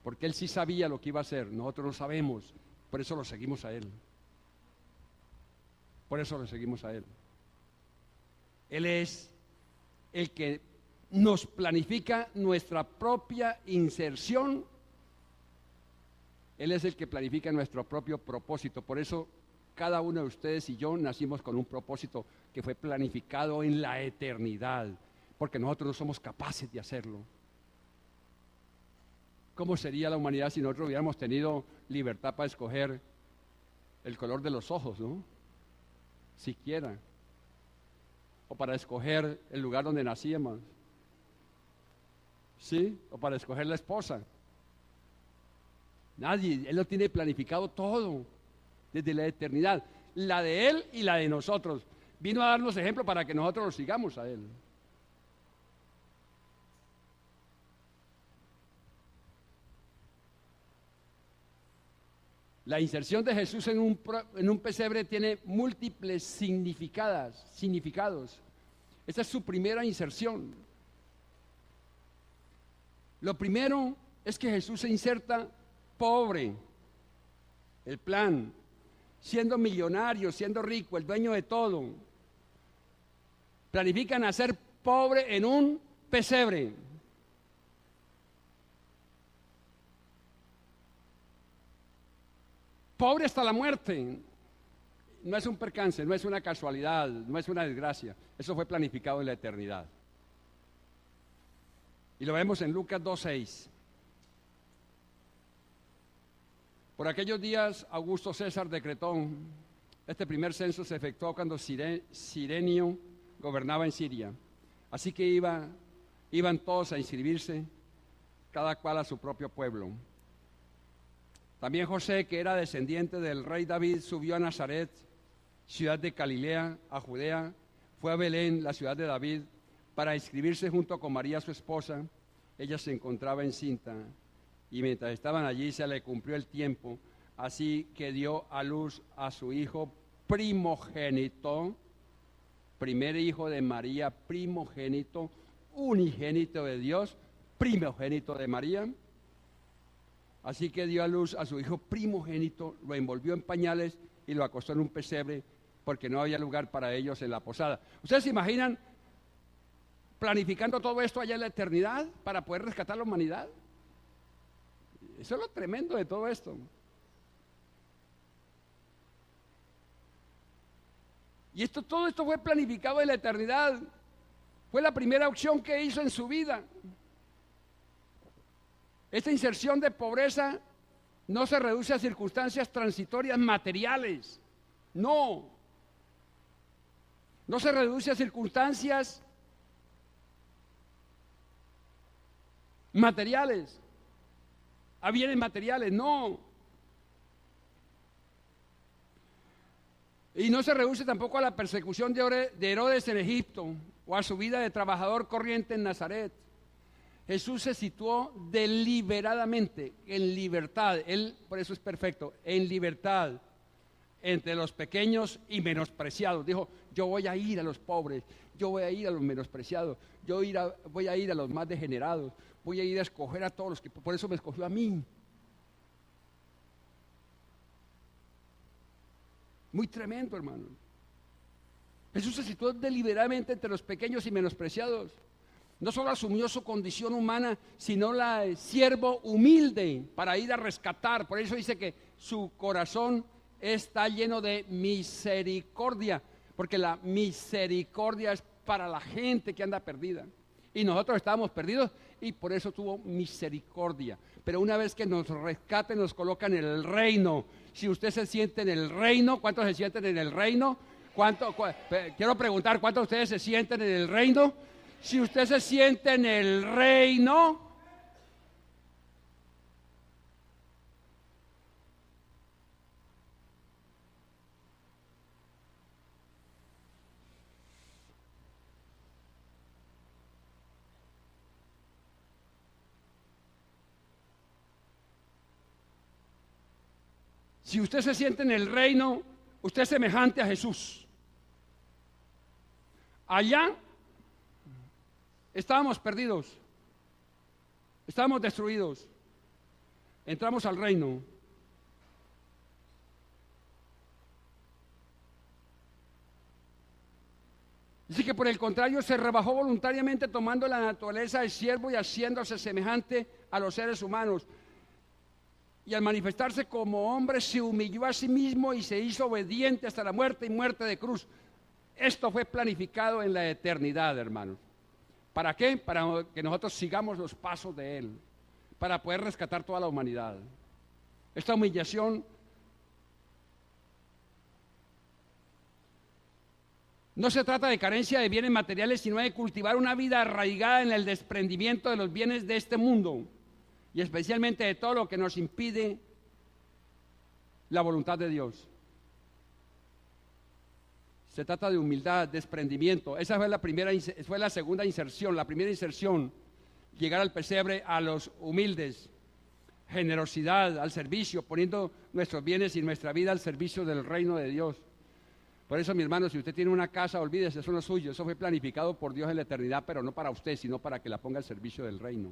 Speaker 3: porque Él sí sabía lo que iba a hacer, nosotros no sabemos, por eso lo seguimos a Él. Por eso lo seguimos a Él. Él es el que nos planifica nuestra propia inserción. Él es el que planifica nuestro propio propósito. Por eso cada uno de ustedes y yo nacimos con un propósito que fue planificado en la eternidad, porque nosotros no somos capaces de hacerlo. ¿Cómo sería la humanidad si nosotros hubiéramos tenido libertad para escoger el color de los ojos, no? Siquiera. O para escoger el lugar donde nacíamos. ¿Sí? O para escoger la esposa. Nadie. Él lo tiene planificado todo desde la eternidad, la de Él y la de nosotros. Vino a darnos ejemplo para que nosotros lo sigamos a Él. La inserción de Jesús en un pesebre tiene múltiples significados. Esta es su primera inserción. Lo primero es que Jesús se inserta pobre. El plan, siendo millonario, siendo rico, el dueño de todo. Planifican hacer pobre en un pesebre. pobre hasta la muerte. No es un percance, no es una casualidad, no es una desgracia. Eso fue planificado en la eternidad. Y lo vemos en Lucas 2:6. Por aquellos días, Augusto César decretó, este primer censo se efectuó cuando Cirenio gobernaba en Siria. Así que iban todos a inscribirse, cada cual a su propio pueblo. También José, que era descendiente del rey David, subió a Nazaret, ciudad de Galilea, a Judea, fue a Belén, la ciudad de David, para inscribirse junto con María, su esposa. Ella se encontraba encinta, y mientras estaban allí se le cumplió el tiempo, así que dio a luz a su hijo primogénito, primer hijo de María, primogénito, unigénito de Dios, primogénito de María. Así que dio a luz a su hijo primogénito, lo envolvió en pañales y lo acostó en un pesebre, porque no había lugar para ellos en la posada. ¿Ustedes se imaginan planificando todo esto allá en la eternidad para poder rescatar la humanidad? Eso es lo tremendo de todo esto. Y todo esto fue planificado en la eternidad. Fue la primera opción que hizo en su vida. Esta inserción de pobreza no se reduce a circunstancias transitorias materiales. No se reduce a circunstancias materiales, a bienes materiales, no. Y no se reduce tampoco a la persecución de Herodes en Egipto o a su vida de trabajador corriente en Nazaret. Jesús se situó deliberadamente en libertad, Él por eso es perfecto, en libertad entre los pequeños y menospreciados. Dijo, yo voy a ir a los pobres, yo voy a ir a los menospreciados, voy a ir a los más degenerados, voy a ir a escoger a todos los que, por eso me escogió a mí. Muy tremendo, hermano. Jesús se situó deliberadamente entre los pequeños y menospreciados. No solo asumió su condición humana, sino la de siervo humilde para ir a rescatar. Por eso dice que su corazón está lleno de misericordia, porque la misericordia es para la gente que anda perdida. Y nosotros estábamos perdidos y por eso tuvo misericordia. Pero una vez que nos rescate, nos coloca en el reino. Si usted se siente en el reino, ¿cuántos se sienten en el reino? Quiero preguntar, ¿cuántos de ustedes se sienten en el reino? Si usted se siente en el reino, si usted se siente en el reino, usted es semejante a Jesús. Allá estábamos perdidos, estábamos destruidos, entramos al reino. Dice que por el contrario se rebajó voluntariamente tomando la naturaleza de siervo y haciéndose semejante a los seres humanos. Y al manifestarse como hombre se humilló a sí mismo y se hizo obediente hasta la muerte y muerte de cruz. Esto fue planificado en la eternidad, hermanos. ¿Para qué? Para que nosotros sigamos los pasos de Él, para poder rescatar toda la humanidad. Esta humillación no se trata de carencia de bienes materiales, sino de cultivar una vida arraigada en el desprendimiento de los bienes de este mundo y especialmente de todo lo que nos impide la voluntad de Dios. Se trata de humildad, desprendimiento. Esa fue la segunda inserción. La primera inserción, llegar al pesebre a los humildes, generosidad, al servicio, poniendo nuestros bienes y nuestra vida al servicio del reino de Dios. Por eso, mi hermano, si usted tiene una casa, olvídese, eso no es suyo, eso fue planificado por Dios en la eternidad, pero no para usted, sino para que la ponga al servicio del reino.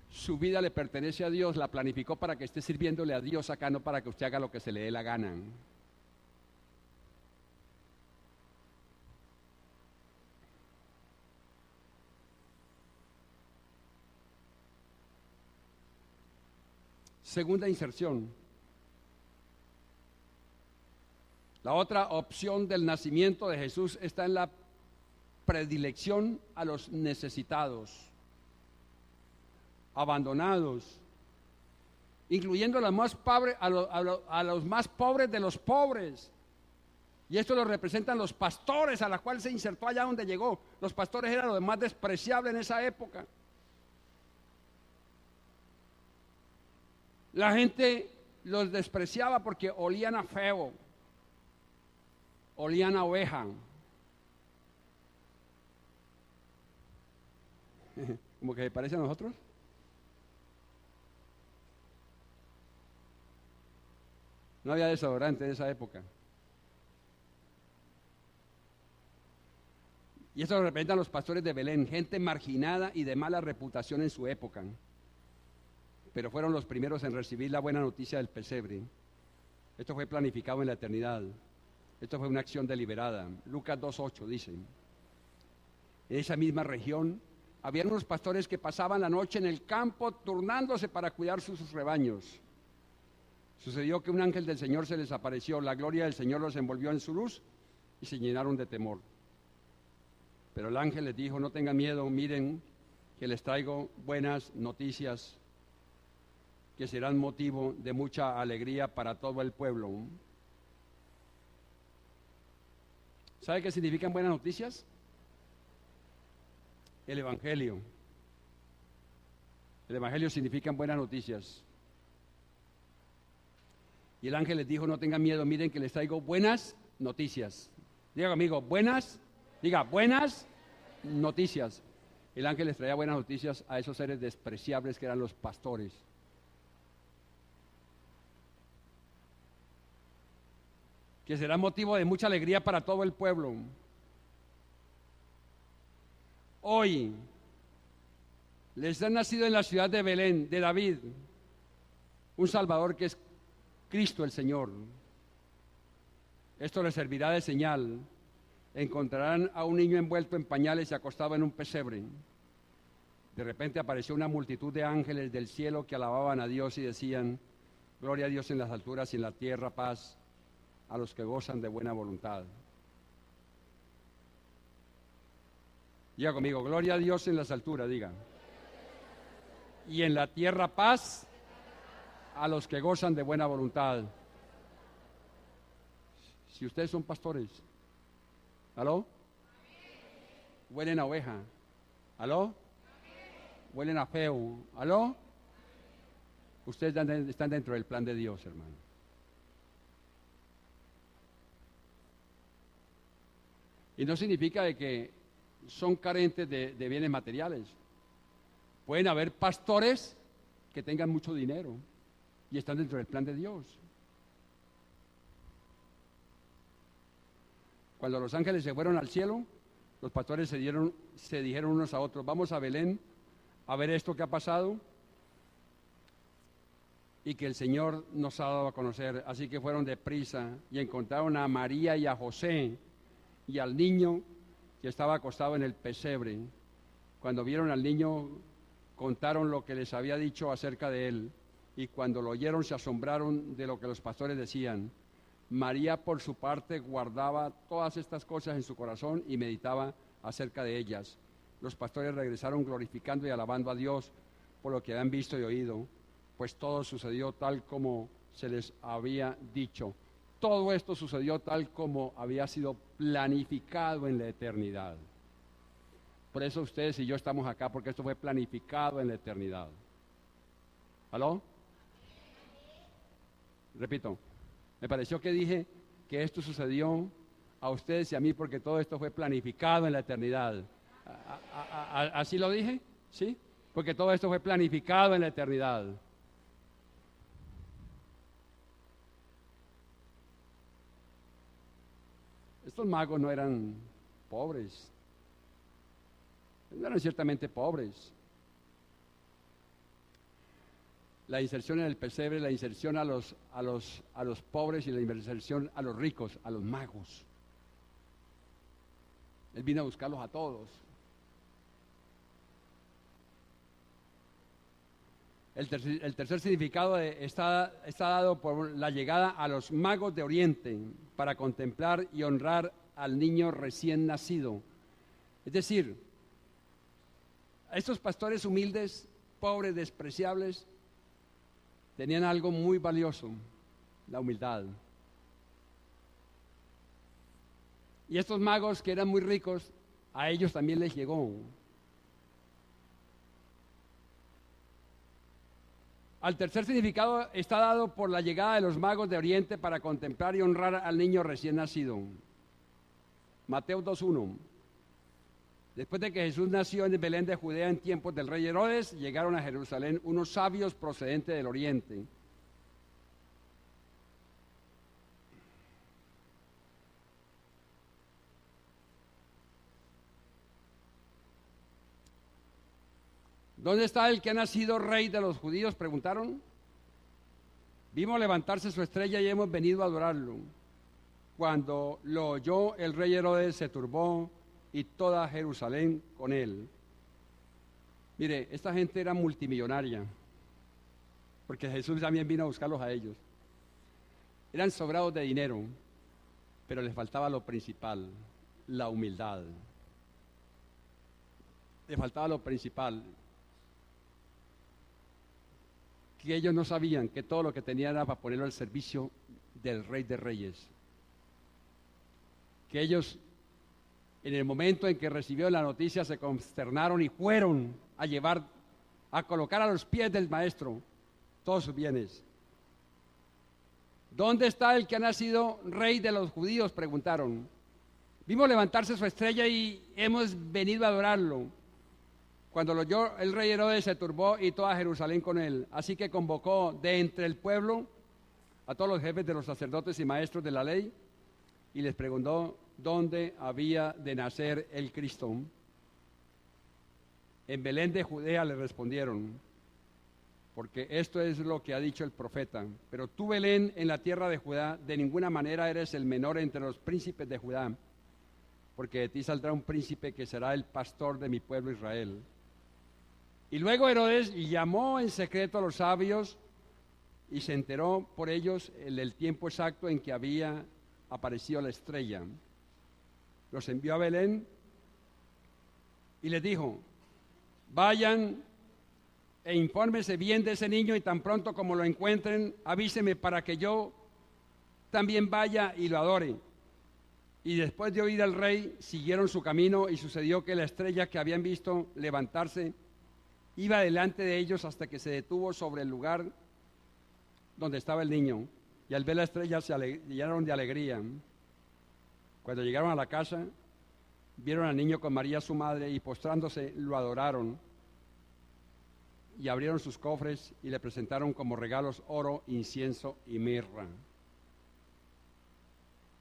Speaker 3: Su vida le pertenece a Dios, la planificó para que esté sirviéndole a Dios acá, no para que usted haga lo que se le dé la gana. Segunda inserción. La otra opción del nacimiento de Jesús está en la predilección a los necesitados, abandonados, incluyendo a los más pobres, a los más pobres de los pobres. Y esto lo representan los pastores, a la cual se insertó allá donde llegó. Los pastores eran los más despreciables en esa época. La gente los despreciaba porque olían a feo, olían a oveja. Como que parece a nosotros. No había desodorante en esa época. Y eso lo representan los pastores de Belén, gente marginada y de mala reputación en su época. Pero fueron los primeros en recibir la buena noticia del pesebre. Esto fue planificado en la eternidad. Esto fue una acción deliberada. Lucas 2:8 dice: en esa misma región había unos pastores que pasaban la noche en el campo turnándose para cuidar sus rebaños. Sucedió que un ángel del Señor se les apareció, la gloria del Señor los envolvió en su luz y se llenaron de temor. Pero el ángel les dijo: no tengan miedo, miren que les traigo buenas noticias que serán motivo de mucha alegría para todo el pueblo. ¿Sabe qué significan buenas noticias? El Evangelio. El Evangelio significa buenas noticias. Y el ángel les dijo: no tengan miedo, miren que les traigo buenas noticias. Diga conmigo, buenas noticias. El ángel les traía buenas noticias a esos seres despreciables que eran los pastores. Que será motivo de mucha alegría para todo el pueblo. Hoy les ha nacido en la ciudad de Belén, de David, un Salvador que es Cristo el Señor. Esto les servirá de señal. Encontrarán a un niño envuelto en pañales y acostado en un pesebre. De repente apareció una multitud de ángeles del cielo que alababan a Dios y decían: gloria a Dios en las alturas y en la tierra paz a los que gozan de buena voluntad. Diga conmigo, gloria a Dios en las alturas, diga. Y en la tierra paz a los que gozan de buena voluntad. Si ustedes son pastores, ¿aló? Huelen a oveja, ¿aló? Huelen a feo, ¿aló? Ustedes están dentro del plan de Dios, hermano. Y no significa de que son carentes de bienes materiales. Pueden haber pastores que tengan mucho dinero y están dentro del plan de Dios. Cuando los ángeles se fueron al cielo, los pastores se dijeron unos a otros: vamos a Belén a ver esto que ha pasado y que el Señor nos ha dado a conocer. Así que fueron deprisa y encontraron a María y a José y al niño que estaba acostado en el pesebre. Cuando vieron al niño, contaron lo que les había dicho acerca de él, y cuando lo oyeron se asombraron de lo que los pastores decían. María, por su parte, guardaba todas estas cosas en su corazón y meditaba acerca de ellas. Los pastores regresaron glorificando y alabando a Dios por lo que habían visto y oído, pues todo sucedió tal como se les había dicho. Todo esto sucedió tal como había sido planificado en la eternidad. Por eso ustedes y yo estamos acá, porque esto fue planificado en la eternidad. ¿Aló? Repito, me pareció que dije que esto sucedió a ustedes y a mí porque todo esto fue planificado en la eternidad. ¿Así lo dije? ¿Sí? Porque todo esto fue planificado en la eternidad. Estos magos no eran pobres, no eran ciertamente pobres. La inserción en el pesebre, la inserción a los pobres y la inserción a los ricos, a los magos. Él vino a buscarlos a todos. El tercer significado está dado por la llegada a los magos de Oriente para contemplar y honrar al niño recién nacido. Es decir, a estos pastores humildes, pobres, despreciables, tenían algo muy valioso, la humildad. Y estos magos que eran muy ricos, a ellos también les llegó. Al tercer significado está dado por la llegada de los magos de Oriente para contemplar y honrar al niño recién nacido. Mateo 2:1. Después de que Jesús nació en Belén de Judea en tiempos del rey Herodes, llegaron a Jerusalén unos sabios procedentes del Oriente. ¿Dónde está el que ha nacido rey de los judíos?, preguntaron. Vimos levantarse su estrella y hemos venido a adorarlo. Cuando lo oyó el rey Herodes se turbó y toda Jerusalén con él. Mire, esta gente era multimillonaria, porque Jesús también vino a buscarlos a ellos. Eran sobrados de dinero, pero les faltaba lo principal, la humildad. Les faltaba lo principal, que ellos no sabían que todo lo que tenían era para ponerlo al servicio del Rey de Reyes. Que ellos, en el momento en que recibieron la noticia, se consternaron y fueron a colocar a los pies del Maestro todos sus bienes. ¿Dónde está el que ha nacido rey de los judíos?, preguntaron. Vimos levantarse su estrella y hemos venido a adorarlo. Cuando lo oyó el rey Herodes se turbó y toda Jerusalén con él. Así que convocó de entre el pueblo a todos los jefes de los sacerdotes y maestros de la ley y les preguntó dónde había de nacer el Cristo. En Belén de Judea le respondieron, porque esto es lo que ha dicho el profeta. Pero tú, Belén, en la tierra de Judá, de ninguna manera eres el menor entre los príncipes de Judá, porque de ti saldrá un príncipe que será el pastor de mi pueblo Israel. Y luego Herodes llamó en secreto a los sabios y se enteró por ellos el tiempo exacto en que había aparecido la estrella. Los envió a Belén y les dijo, vayan e infórmense bien de ese niño y tan pronto como lo encuentren, avíseme para que yo también vaya y lo adore. Y después de oír al rey, siguieron su camino y sucedió que la estrella que habían visto levantarse iba delante de ellos hasta que se detuvo sobre el lugar donde estaba el niño. Y al ver la estrella se llenaron de alegría. Cuando llegaron a la casa, vieron al niño con María su madre y postrándose lo adoraron. Y abrieron sus cofres y le presentaron como regalos oro, incienso y mirra.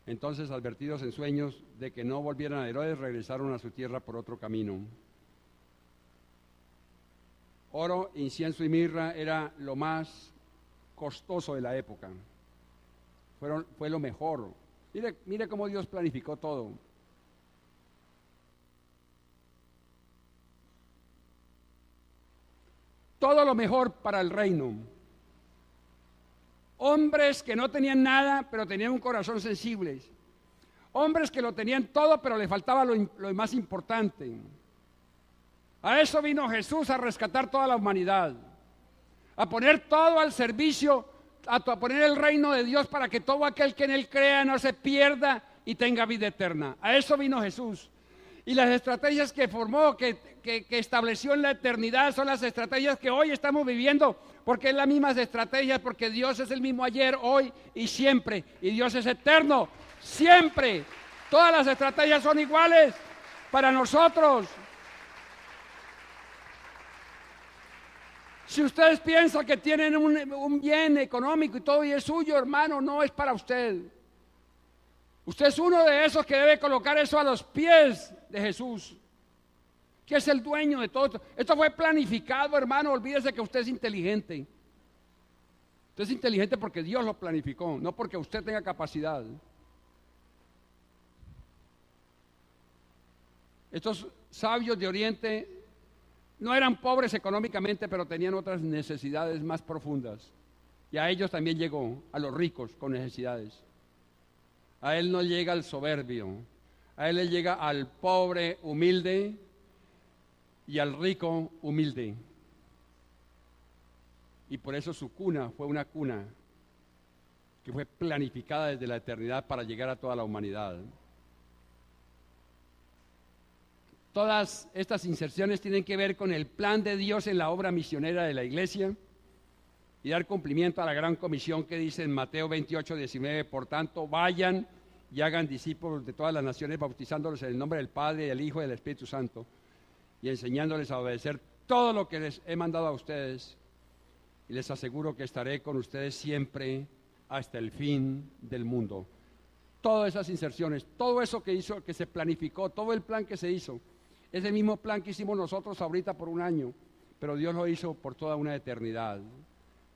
Speaker 3: Entonces, advertidos en sueños de que no volvieran a Herodes, regresaron a su tierra por otro camino. Oro, incienso y mirra era lo más costoso de la época. Fue lo mejor. Mire cómo Dios planificó todo. Todo lo mejor para el reino. Hombres que no tenían nada, pero tenían un corazón sensible. Hombres que lo tenían todo, pero le faltaba lo más importante. A eso vino Jesús, a rescatar toda la humanidad, a poner todo al servicio, a poner el reino de Dios para que todo aquel que en él crea no se pierda y tenga vida eterna. A eso vino Jesús. Y las estrategias que formó, que estableció en la eternidad, son las estrategias que hoy estamos viviendo, porque es las mismas estrategias, porque Dios es el mismo ayer, hoy y siempre, y Dios es eterno, siempre. Todas las estrategias son iguales para nosotros. Si ustedes piensan que tienen un bien económico y todo y es suyo, hermano, no es para usted. Usted es uno de esos que debe colocar eso a los pies de Jesús, que es el dueño de todo esto. Esto fue planificado, hermano, olvídese que usted es inteligente. Usted es inteligente porque Dios lo planificó, no porque usted tenga capacidad. Estos sabios de Oriente no eran pobres económicamente, pero tenían otras necesidades más profundas. Y a ellos también llegó, a los ricos con necesidades. A él no llega al soberbio, a él le llega al pobre humilde y al rico humilde. Y por eso su cuna fue una cuna que fue planificada desde la eternidad para llegar a toda la humanidad. Todas estas inserciones tienen que ver con el plan de Dios en la obra misionera de la iglesia y dar cumplimiento a la gran comisión que dice en Mateo 28:19, por tanto, vayan y hagan discípulos de todas las naciones, bautizándolos en el nombre del Padre, del Hijo y del Espíritu Santo, y enseñándoles a obedecer todo lo que les he mandado a ustedes, y les aseguro que estaré con ustedes siempre hasta el fin del mundo. Todas esas inserciones, todo eso que hizo, que se planificó, todo el plan que se hizo, es el mismo plan que hicimos nosotros ahorita por un año, pero Dios lo hizo por toda una eternidad.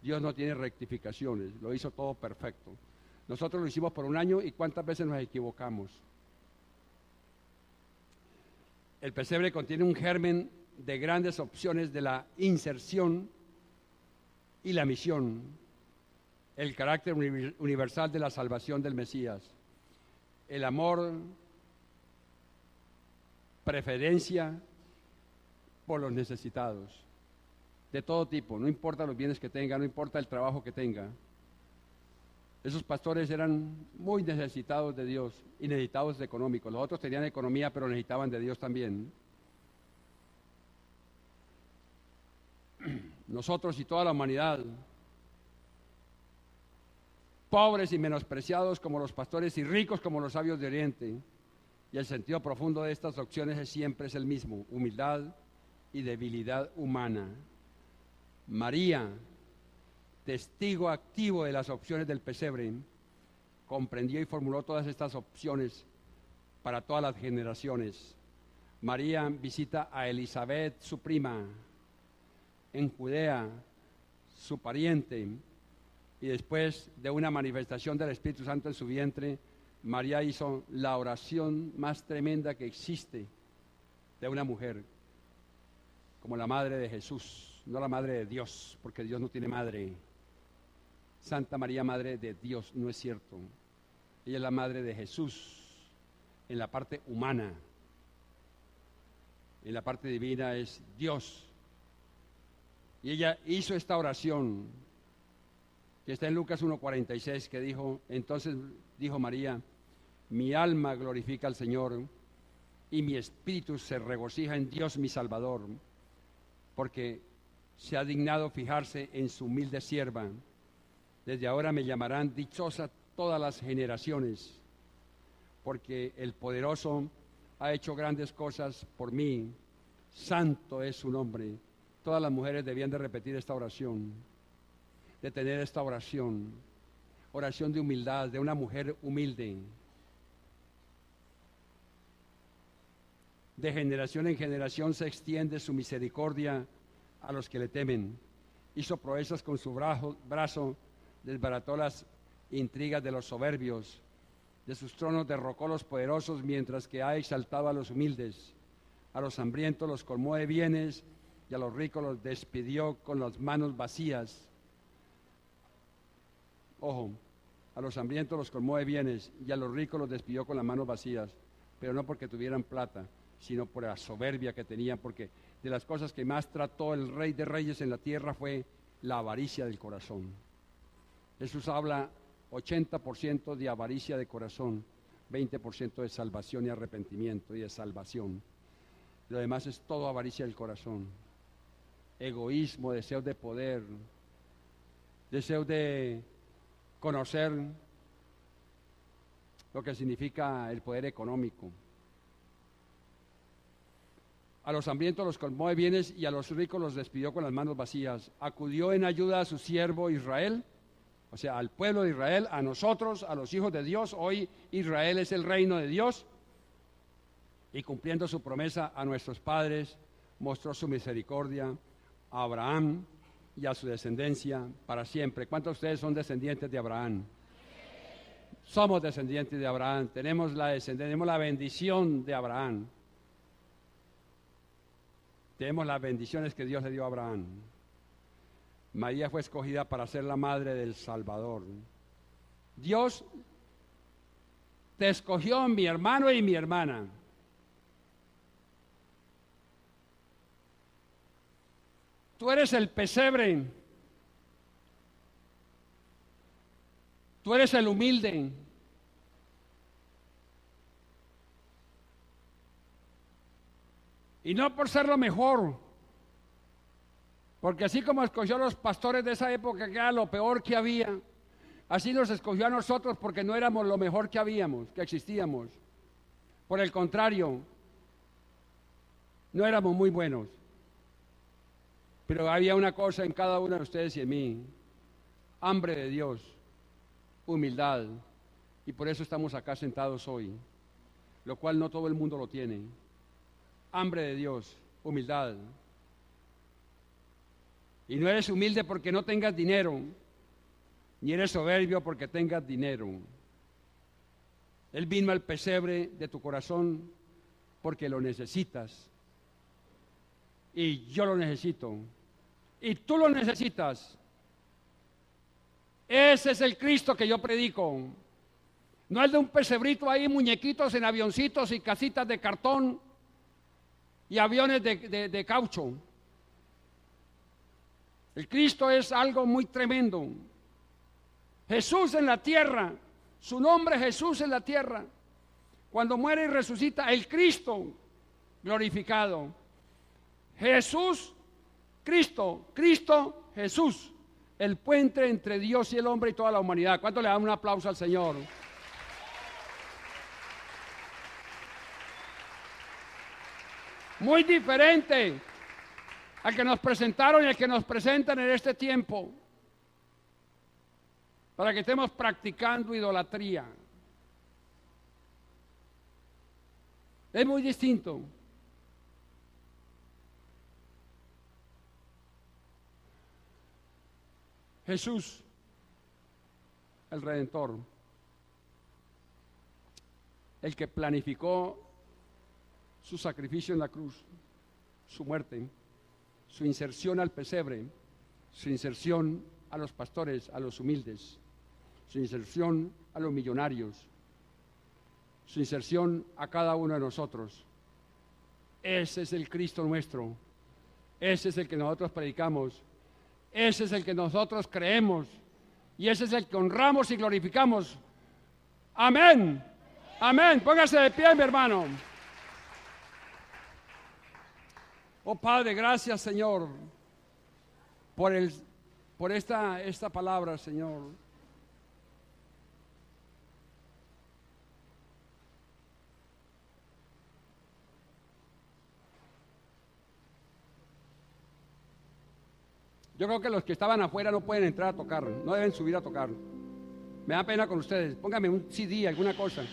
Speaker 3: Dios no tiene rectificaciones, lo hizo todo perfecto. Nosotros lo hicimos por un año y ¿cuántas veces nos equivocamos? El pesebre contiene un germen de grandes opciones de la inserción y la misión, el carácter universal de la salvación del Mesías, el amor, preferencia por los necesitados, de todo tipo, no importa los bienes que tenga, no importa el trabajo que tenga. Esos pastores eran muy necesitados de Dios y necesitados de económicos. Los otros tenían economía, pero necesitaban de Dios también. Nosotros y toda la humanidad, pobres y menospreciados como los pastores y ricos como los sabios de Oriente. Y el sentido profundo de estas opciones siempre es el mismo: humildad y debilidad humana. María, testigo activo de las opciones del pesebre, comprendió y formuló todas estas opciones para todas las generaciones. María visita a Elizabeth, su prima, en Judea, su pariente, y después de una manifestación del Espíritu Santo en su vientre, María hizo la oración más tremenda que existe de una mujer, como la madre de Jesús, no la madre de Dios, porque Dios no tiene madre. Santa María, Madre de Dios, no es cierto. Ella es la Madre de Jesús en la parte humana. En la parte divina es Dios. Y ella hizo esta oración, que está en Lucas 1:46, que dijo, entonces dijo María, mi alma glorifica al Señor y mi espíritu se regocija en Dios mi Salvador, porque se ha dignado fijarse en su humilde sierva. Desde ahora me llamarán dichosa todas las generaciones, porque el poderoso ha hecho grandes cosas por mí. Santo es su nombre. Todas las mujeres debían de repetir esta oración, de tener esta oración de humildad, de una mujer humilde. De generación en generación se extiende su misericordia a los que le temen. Hizo proezas con su brazo, desbarató las intrigas de los soberbios, de sus tronos derrocó a los poderosos, mientras que ha exaltado a los humildes. A los hambrientos los colmó de bienes y a los ricos los despidió con las manos vacías. Ojo, a los hambrientos los colmó de bienes y a los ricos los despidió con las manos vacías, pero no porque tuvieran plata, sino por la soberbia que tenían, porque de las cosas que más trató el Rey de Reyes en la tierra fue la avaricia del corazón. Jesús habla 80% de avaricia de corazón, 20% de salvación y arrepentimiento y de salvación. Lo demás es todo avaricia del corazón. Egoísmo, deseos de poder, deseos de conocer lo que significa el poder económico. A los hambrientos los colmó de bienes y a los ricos los despidió con las manos vacías. Acudió en ayuda a su siervo Israel, o sea, al pueblo de Israel, a nosotros, a los hijos de Dios. Hoy Israel es el reino de Dios. Y cumpliendo su promesa a nuestros padres, mostró su misericordia a Abraham y a su descendencia para siempre. ¿Cuántos de ustedes son descendientes de Abraham? Somos descendientes de Abraham, tenemos la bendición de Abraham. Tenemos las bendiciones que Dios le dio a Abraham. María fue escogida para ser la madre del Salvador. Dios te escogió, mi hermano y mi hermana. Tú eres el pesebre. Tú eres el humilde. Y no por ser lo mejor, porque así como escogió a los pastores de esa época, que era lo peor que había, así nos escogió a nosotros porque no éramos lo mejor que habíamos, que existíamos. Por el contrario, no éramos muy buenos. Pero había una cosa en cada uno de ustedes y en mí: hambre de Dios, humildad, y por eso estamos acá sentados hoy, lo cual no todo el mundo lo tiene. Hambre de Dios, humildad. Y no eres humilde porque no tengas dinero, ni eres soberbio porque tengas dinero. Él vino al pesebre de tu corazón porque lo necesitas. Y yo lo necesito. Y tú lo necesitas. Ese es el Cristo que yo predico. No es de un pesebrito ahí, muñequitos en avioncitos y casitas de cartón y aviones de caucho. El Cristo es algo muy tremendo. Jesús en la tierra, su nombre Jesús en la tierra. Cuando muere y resucita, el Cristo glorificado. Jesús, Cristo, Cristo, Jesús, el puente entre Dios y el hombre y toda la humanidad. ¿Cuánto le dan un aplauso al Señor? Muy diferente al que nos presentaron y al que nos presentan en este tiempo, para que estemos practicando idolatría. Es muy distinto. Jesús, el Redentor, el que planificó su sacrificio en la cruz, su muerte, su inserción al pesebre, su inserción a los pastores, a los humildes, su inserción a los millonarios, su inserción a cada uno de nosotros. Ese es el Cristo nuestro, ese es el que nosotros predicamos, ese es el que nosotros creemos y ese es el que honramos y glorificamos. Amén, amén. Póngase de pie, mi hermano. Oh Padre, gracias, Señor, por esta palabra, Señor. Yo creo que los que estaban afuera no pueden entrar a tocar, no deben subir a tocar. Me da pena con ustedes. Póngame un CD, alguna cosa.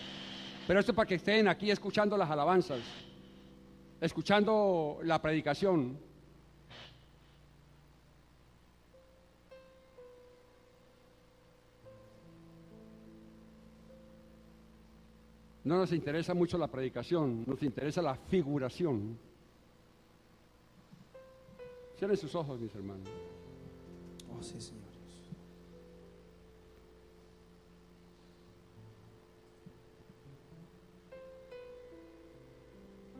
Speaker 3: Pero esto es para que estén aquí escuchando las alabanzas, escuchando la predicación. No nos interesa mucho la predicación, nos interesa la figuración. Cierren sus ojos, mis hermanos.
Speaker 4: Oh, sí, Señor.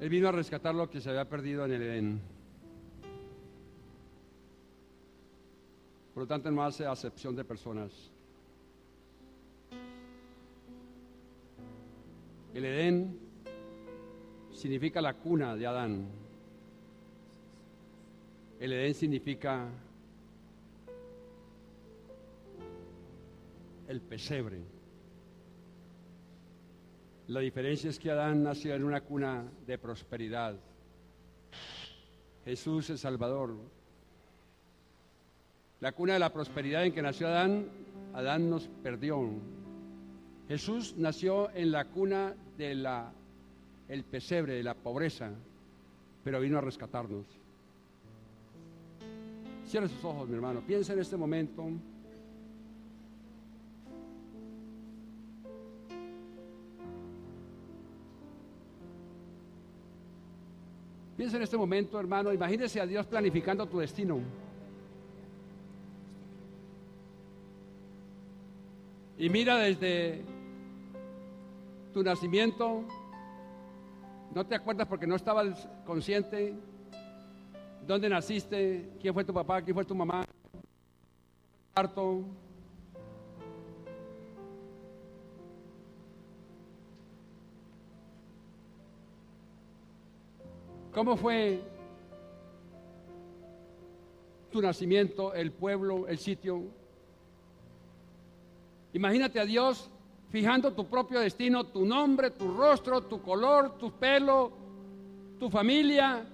Speaker 3: Él vino a rescatar lo que se había perdido en el Edén. Por lo tanto, no hace acepción de personas. El Edén significa la cuna de Adán. El Edén significa el pesebre. La diferencia es que Adán nació en una cuna de prosperidad. Jesús el Salvador. La cuna de la prosperidad en que nació Adán, Adán nos perdió. Jesús nació en la cuna el pesebre, de la pobreza, pero vino a rescatarnos. Cierre sus ojos, mi hermano. Piensa en este momento. Piensa en este momento, hermano, imagínese a Dios planificando tu destino. Y mira desde tu nacimiento, no te acuerdas porque no estabas consciente dónde naciste, quién fue tu papá, quién fue tu mamá, parto. ¿Cómo fue tu nacimiento, el pueblo, el sitio? Imagínate a Dios fijando tu propio destino, tu nombre, tu rostro, tu color, tu pelo, tu familia.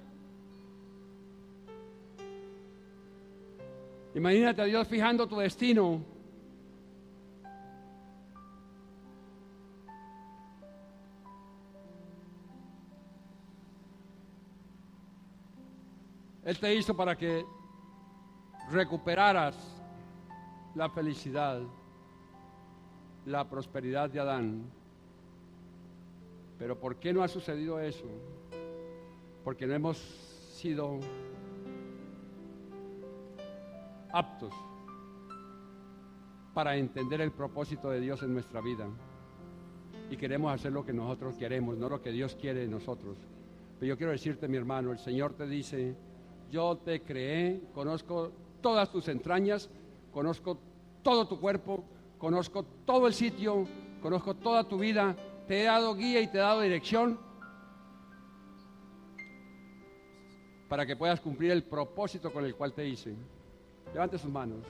Speaker 3: Imagínate a Dios fijando tu destino. Él te hizo para que recuperaras la felicidad, la prosperidad de Adán. Pero ¿por qué no ha sucedido eso? Porque no hemos sido aptos para entender el propósito de Dios en nuestra vida. Y queremos hacer lo que nosotros queremos, no lo que Dios quiere de nosotros. Pero yo quiero decirte, mi hermano, el Señor te dice: yo te creé, conozco todas tus entrañas, conozco todo tu cuerpo, conozco todo el sitio, conozco toda tu vida, te he dado guía y te he dado dirección para que puedas cumplir el propósito con el cual te hice. Levante sus manos.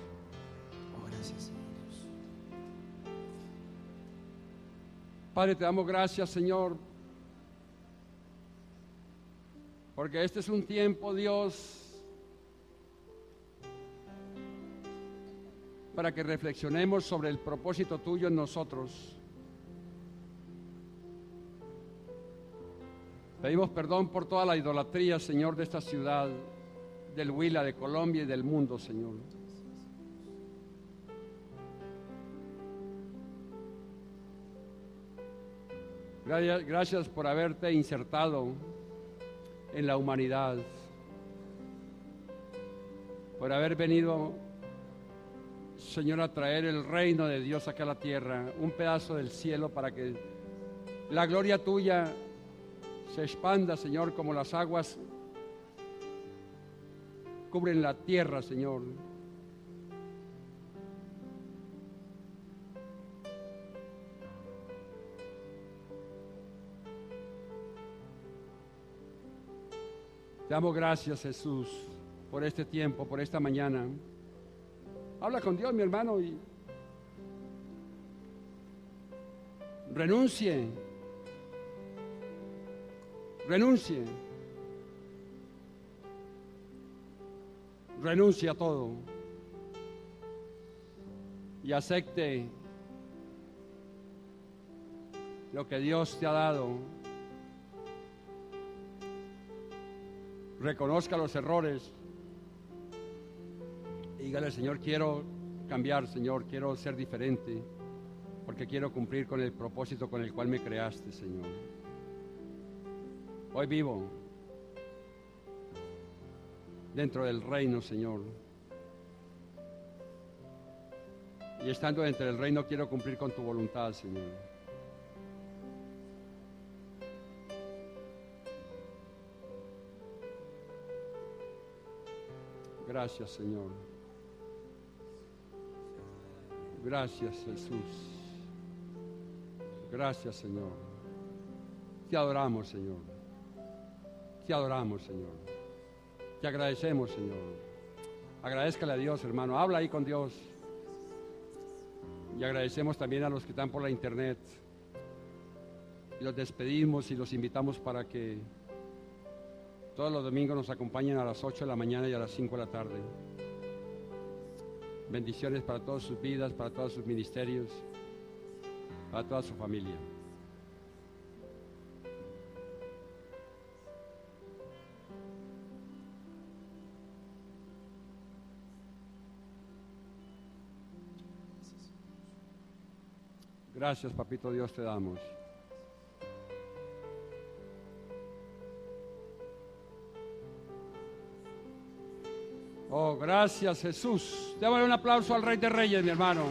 Speaker 4: Oh, gracias, Señor Dios.
Speaker 3: Padre, te damos gracias, Señor, porque este es un tiempo, Dios, para que reflexionemos sobre el propósito tuyo en nosotros. Pedimos perdón por toda la idolatría, Señor, de esta ciudad, del Huila, de Colombia y del mundo, Señor. Gracias por haberte insertado en la humanidad, por haber venido, Señor, a traer el reino de Dios acá a la tierra, un pedazo del cielo, para que la gloria tuya se expanda, Señor, como las aguas cubren la tierra, Señor. Te damos gracias, Jesús, por este tiempo, por esta mañana. Habla con Dios, mi hermano, y renuncie a todo y acepte lo que Dios te ha dado. Reconozca los errores. Dígale: Señor, quiero cambiar, Señor, quiero ser diferente, porque quiero cumplir con el propósito con el cual me creaste, Señor. Hoy vivo dentro del reino, Señor, y estando dentro del reino quiero cumplir con tu voluntad, Señor. Gracias, Señor. Gracias, Jesús. Gracias, Señor. Te adoramos, Señor. Te adoramos, Señor. Te agradecemos, Señor. Agradézcale a Dios, hermano. Habla ahí con Dios. Y agradecemos también a los que están por la internet. Y los despedimos y los invitamos para que todos los domingos nos acompañen a las 8 de la mañana y a las 5 de la tarde. Bendiciones para todas sus vidas, para todos sus ministerios, para toda su familia. Gracias, papito Dios, te damos. Oh, gracias, Jesús. Démosle un aplauso al Rey de Reyes, mi hermano.